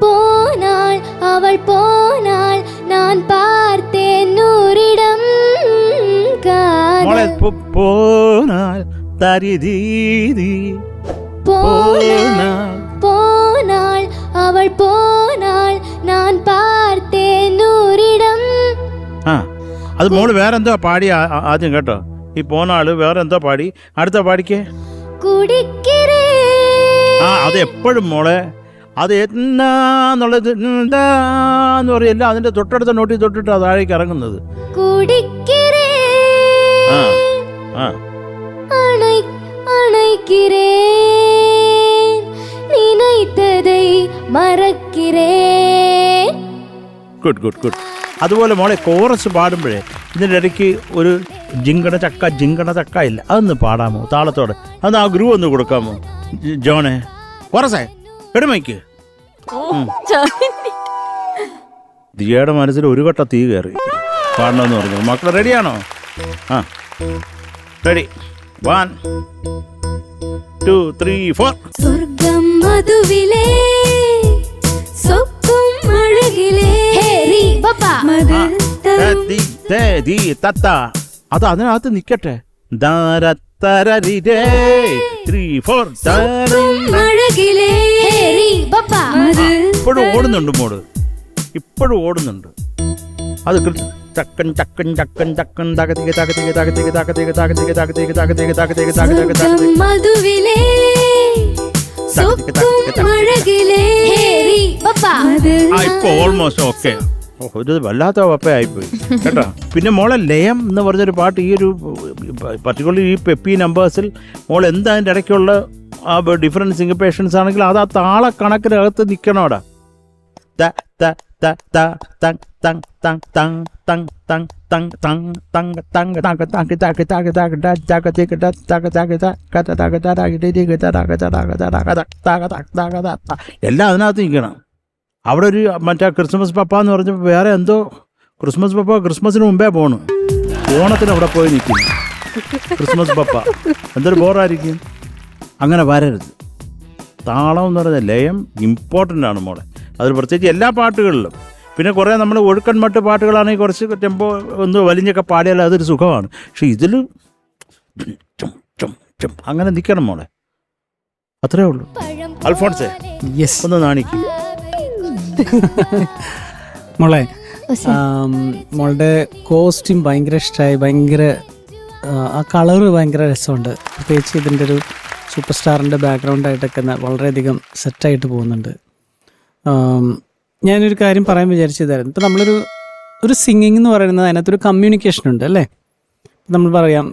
போனாள் அவள் போனாள் நான் பார்த்தேன் நூறிடம் போனாள் தரிதீதி போனாள் அவள் போனாள் நான் பார்த்தேன் நூறிடம். അത് മോള് വേറെന്തോ പാടി ആദ്യം കേട്ടോ. ഈ പോന്ന ആള് വേറെന്തോ പാടി. അടുത്ത പാടിക്കേ. കുടിக்கிறേ. അത് എപ്പോഴും മോളെ അത് എന്നാന്നുള്ളത് എന്താന്ന് പറയല്ല, അതിന്റെ തൊട്ടടുത്ത നോട്ടി തൊട്ടിട്ട് താഴേക്ക് ഇറങ്ങുന്നത്. Good good good. അതുപോലെ മോളെ കോറസ് പാടുമ്പോഴേ ഇതിൻ്റെ ഇടയ്ക്ക് ഒരു ജിങ്കട ചക്ക ഇല്ല, അതൊന്ന് പാടാമോ താളത്തോടെ? അത് ആ ഗ്രൂ ഒന്ന് കൊടുക്കാമോ ജോണേ? കോറസേ എടുമയ്ക്ക്. ദിയയുടെ മനസ്സിൽ ഒരു കട്ട തീ കയറി പാടണമെന്ന് പറഞ്ഞു. മക്കൾ റെഡിയാണോ? റെഡി. 1 2 3 4. സ്വർഗം മധുവിലേ സൊക്കും അഴകിലേ അത് അതിനകത്ത് നിക്കട്ടെ. തരരിരേ 3 4 ഇപ്പോഴും ഓടുന്നുണ്ട് മോള്, ഇപ്പോഴും ഓടുന്നുണ്ട്. അത് ചക്കൻ ചക്കൻ ചക്കൻ ചക്കൻ തകതിക തകതിക തകതിക തകതിക തകതിക തകതിക തകതിക തകതിക തകതിക തകതിക ഇപ്പൊ ഓൾമോസ്റ്റ് ഓക്കെ. ഒരു വല്ലാത്ത പപ്പയായിപ്പോയി കേട്ടോ. പിന്നെ മോളെ ലയം എന്ന് പറഞ്ഞൊരു പാട്ട്, ഈ ഒരു പർട്ടിക്കുലർ ഈ പെപ്പി നമ്പേഴ്സിൽ മോൾ എന്താ അതിൻ്റെ ഇടയ്ക്കുള്ള ആ ഡിഫറെൻറ്റ് സിംഗപ്പേഷൻസ് ആണെങ്കിൽ അത് ആ താള കണക്കിനകത്ത് നിൽക്കണോടാ. എല്ലാം അതിനകത്ത് നിൽക്കണം. അവിടെ ഒരു മറ്റേ ക്രിസ്മസ് പപ്പ എന്ന് പറഞ്ഞപ്പോൾ വേറെ എന്തോ ക്രിസ്മസ് പപ്പ ക്രിസ്മസിന് മുമ്പേ പോണു, ഓണത്തിന് അവിടെ പോയി നിൽക്കുന്നു ക്രിസ്മസ് പപ്പ. എന്തൊരു ബോറായിരിക്കും. അങ്ങനെ വരരുത്. താളം എന്ന് പറയുന്ന ലയം ഇമ്പോർട്ടൻ്റ് ആണ് മോളെ. അതിൽ പ്രത്യേകിച്ച് എല്ലാ പാട്ടുകളിലും. പിന്നെ കുറേ നമ്മൾ ഒഴുക്കൻ മട്ട് പാട്ടുകളാണെങ്കിൽ കുറച്ച് ടെമ്പോ ഒന്ന് വലിഞ്ഞൊക്കെ പാടിയാൽ അതൊരു സുഖമാണ്. പക്ഷെ ഇതിൽ അങ്ങനെ നിൽക്കണം മോളെ, അത്രേ ഉള്ളൂ. അൽഫോൺസേ ഒന്ന് നാണിക്കും. മോളെ മോളുടെ കോസ്റ്റ്യൂം ഭയങ്കര ഇഷ്ടമായി. ഭയങ്കര ആ കളറ് ഭയങ്കര രസമുണ്ട്. പ്രത്യേകിച്ച് ഇതിൻ്റെ ഒരു സൂപ്പർ സ്റ്റാറിൻ്റെ ബാക്ക്ഗ്രൗണ്ടായിട്ടൊക്കെ വളരെയധികം സെറ്റായിട്ട് പോകുന്നുണ്ട്. ഞാനൊരു കാര്യം പറയാൻ വിചാരിച്ചതായിരുന്നു. ഇപ്പം നമ്മളൊരു സിംഗിങ് എന്ന് പറയുന്നത് അതിനകത്തൊരു കമ്മ്യൂണിക്കേഷൻ ഉണ്ട് അല്ലേ. നമ്മൾ പറയാം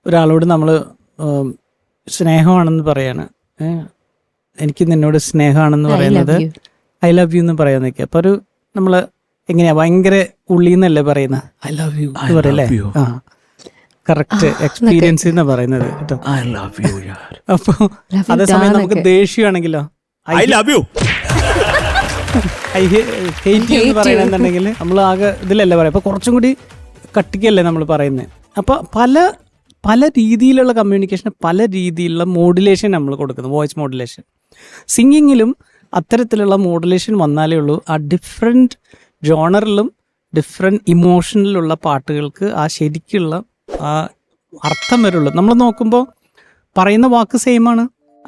ഒരാളോട് നമ്മൾ സ്നേഹമാണെന്ന് പറയാണ്, എനിക്ക് നിന്നോട് സ്നേഹമാണെന്ന് പറയുന്നത് ഐ ലവ് യു എന്ന് പറയാൻ നിൽക്കുക. അപ്പോൾ നമ്മൾ എങ്ങനെയാ ഭയങ്കര ഉള്ളിന്നല്ലേ പറയുന്നത് ഐ ലവ് യു എന്ന് പറയല്ലേ. ആ കറക്റ്റ് എക്സ്പീരിയൻസ് എന്നാ പറയുന്നത് കേട്ടോ. അപ്പോൾ അതേസമയം നമുക്ക് ദേഷ്യമാണെങ്കിലോ I love you I hate you എന്ന് പറയണമെന്നുണ്ടെങ്കിൽ നമ്മൾ ആകെ ഇതിലല്ലേ പറയാം. അപ്പോൾ കുറച്ചും കൂടി കട്ടിക്കല്ലേ നമ്മൾ പറയുന്നത്. അപ്പോൾ പല രീതിയിലുള്ള കമ്മ്യൂണിക്കേഷൻ, പല രീതിയിലുള്ള മോഡുലേഷൻ നമ്മൾ കൊടുക്കുന്നത്, വോയിസ് മോഡുലേഷൻ. സിംഗിങ്ങിലും അത്തരത്തിലുള്ള മോഡുലേഷൻ വന്നാലേ ഉള്ളൂ ആ ഡിഫറെൻറ്റ് ജോണറിലും ഡിഫറെൻറ്റ് ഇമോഷനിലുള്ള പാട്ടുകൾക്ക് ആ ശരിക്കുള്ള ആ അർത്ഥം വരുള്ളൂ. നമ്മൾ നോക്കുമ്പോൾ പറയുന്ന വാക്ക് സെയിമാണ്,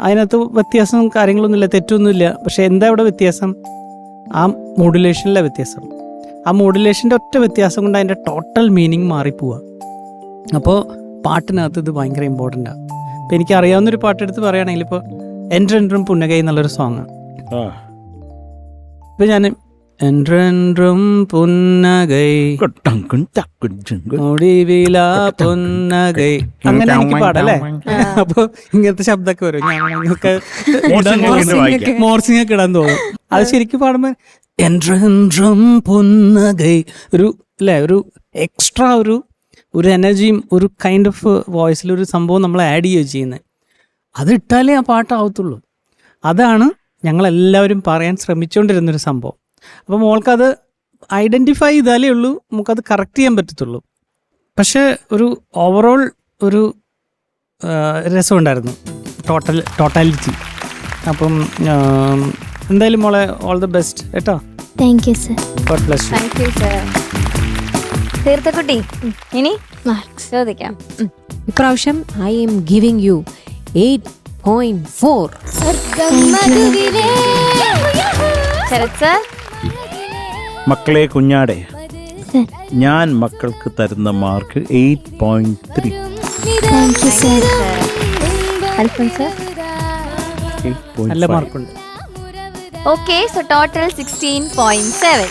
അതിനകത്ത് വ്യത്യാസവും കാര്യങ്ങളൊന്നുമില്ല, തെറ്റൊന്നുമില്ല. പക്ഷെ എന്താ ഇവിടെ വ്യത്യാസം? ആ മോഡുലേഷനിലെ വ്യത്യാസം. ആ മോഡുലേഷൻ്റെ ഒറ്റ വ്യത്യാസം കൊണ്ട് അതിൻ്റെ ടോട്ടൽ മീനിങ് മാറിപ്പോവുക. അപ്പോൾ പാട്ടിനകത്ത് ഇത് ഭയങ്കര ഇമ്പോർട്ടൻ്റാണ്. ഇപ്പം എനിക്ക് അറിയാവുന്നൊരു പാട്ടെടുത്ത് പറയുകയാണെങ്കിൽ ഇപ്പോൾ എൻട്രെൻഡ്രും പുന്നകൈ എന്നുള്ളൊരു സോങ്ങാണ്. ഇപ്പം ഞാൻ എൻട്രെൻഡ്രും പുന്നകൈ ഒടിവില പുന്നകൈ അങ്ങനെ എനിക്ക് പാടല്ലേ. അപ്പോൾ ഇങ്ങനത്തെ ശബ്ദമൊക്കെ വരും. ഞങ്ങൾക്ക് മോർസിംഗ് ഒക്കെ ഇടാൻ തോന്നും. അത് ശരിക്കും പാടുമ്പോൾ എൻട്രെൻഡ്രും പുന്നകൈ ഒരു എക്സ്ട്രാ ഒരു എനർജിയും ഒരു കൈൻഡ് ഓഫ് വോയിസിലൊരു സംഭവം നമ്മൾ ആഡ് ചെയ്യുകയും ചെയ്യുന്നത്. അതിട്ടാലേ ആ പാട്ടാവത്തുള്ളൂ. അതാണ് ഞങ്ങളെല്ലാവരും പറയാൻ ശ്രമിച്ചുകൊണ്ടിരുന്നൊരു സംഭവം. അപ്പോൾ മോൾക്കത് ഐഡൻറ്റിഫൈ ചെയ്താലേ ഉള്ളൂ നമുക്കത് കറക്റ്റ് ചെയ്യാൻ പറ്റത്തുള്ളൂ. പക്ഷേ ഒരു ഓവറോൾ ഒരു രസമുണ്ടായിരുന്നു, ടോട്ടാലിറ്റി. അപ്പം എന്തായാലും മോളെ ഓൾ ദി ബെസ്റ്റ് കേട്ടോ. Thank you sir. God bless you. Thank you sir. തീർത്ഥക്കുട്ടി, ഇനി ചോദിക്കാം. ഇപ്രാവശ്യം I'm giving you 8.4. Sarath sir. മക്കളെ കുഞ്ഞാടെ, ഞാൻ മക്കൾക്ക് തരുന്ന mark 8.3. Thank you sir. Alphons sir. നല്ല മാർക്കുണ്ട്. Okay, so total 16.7.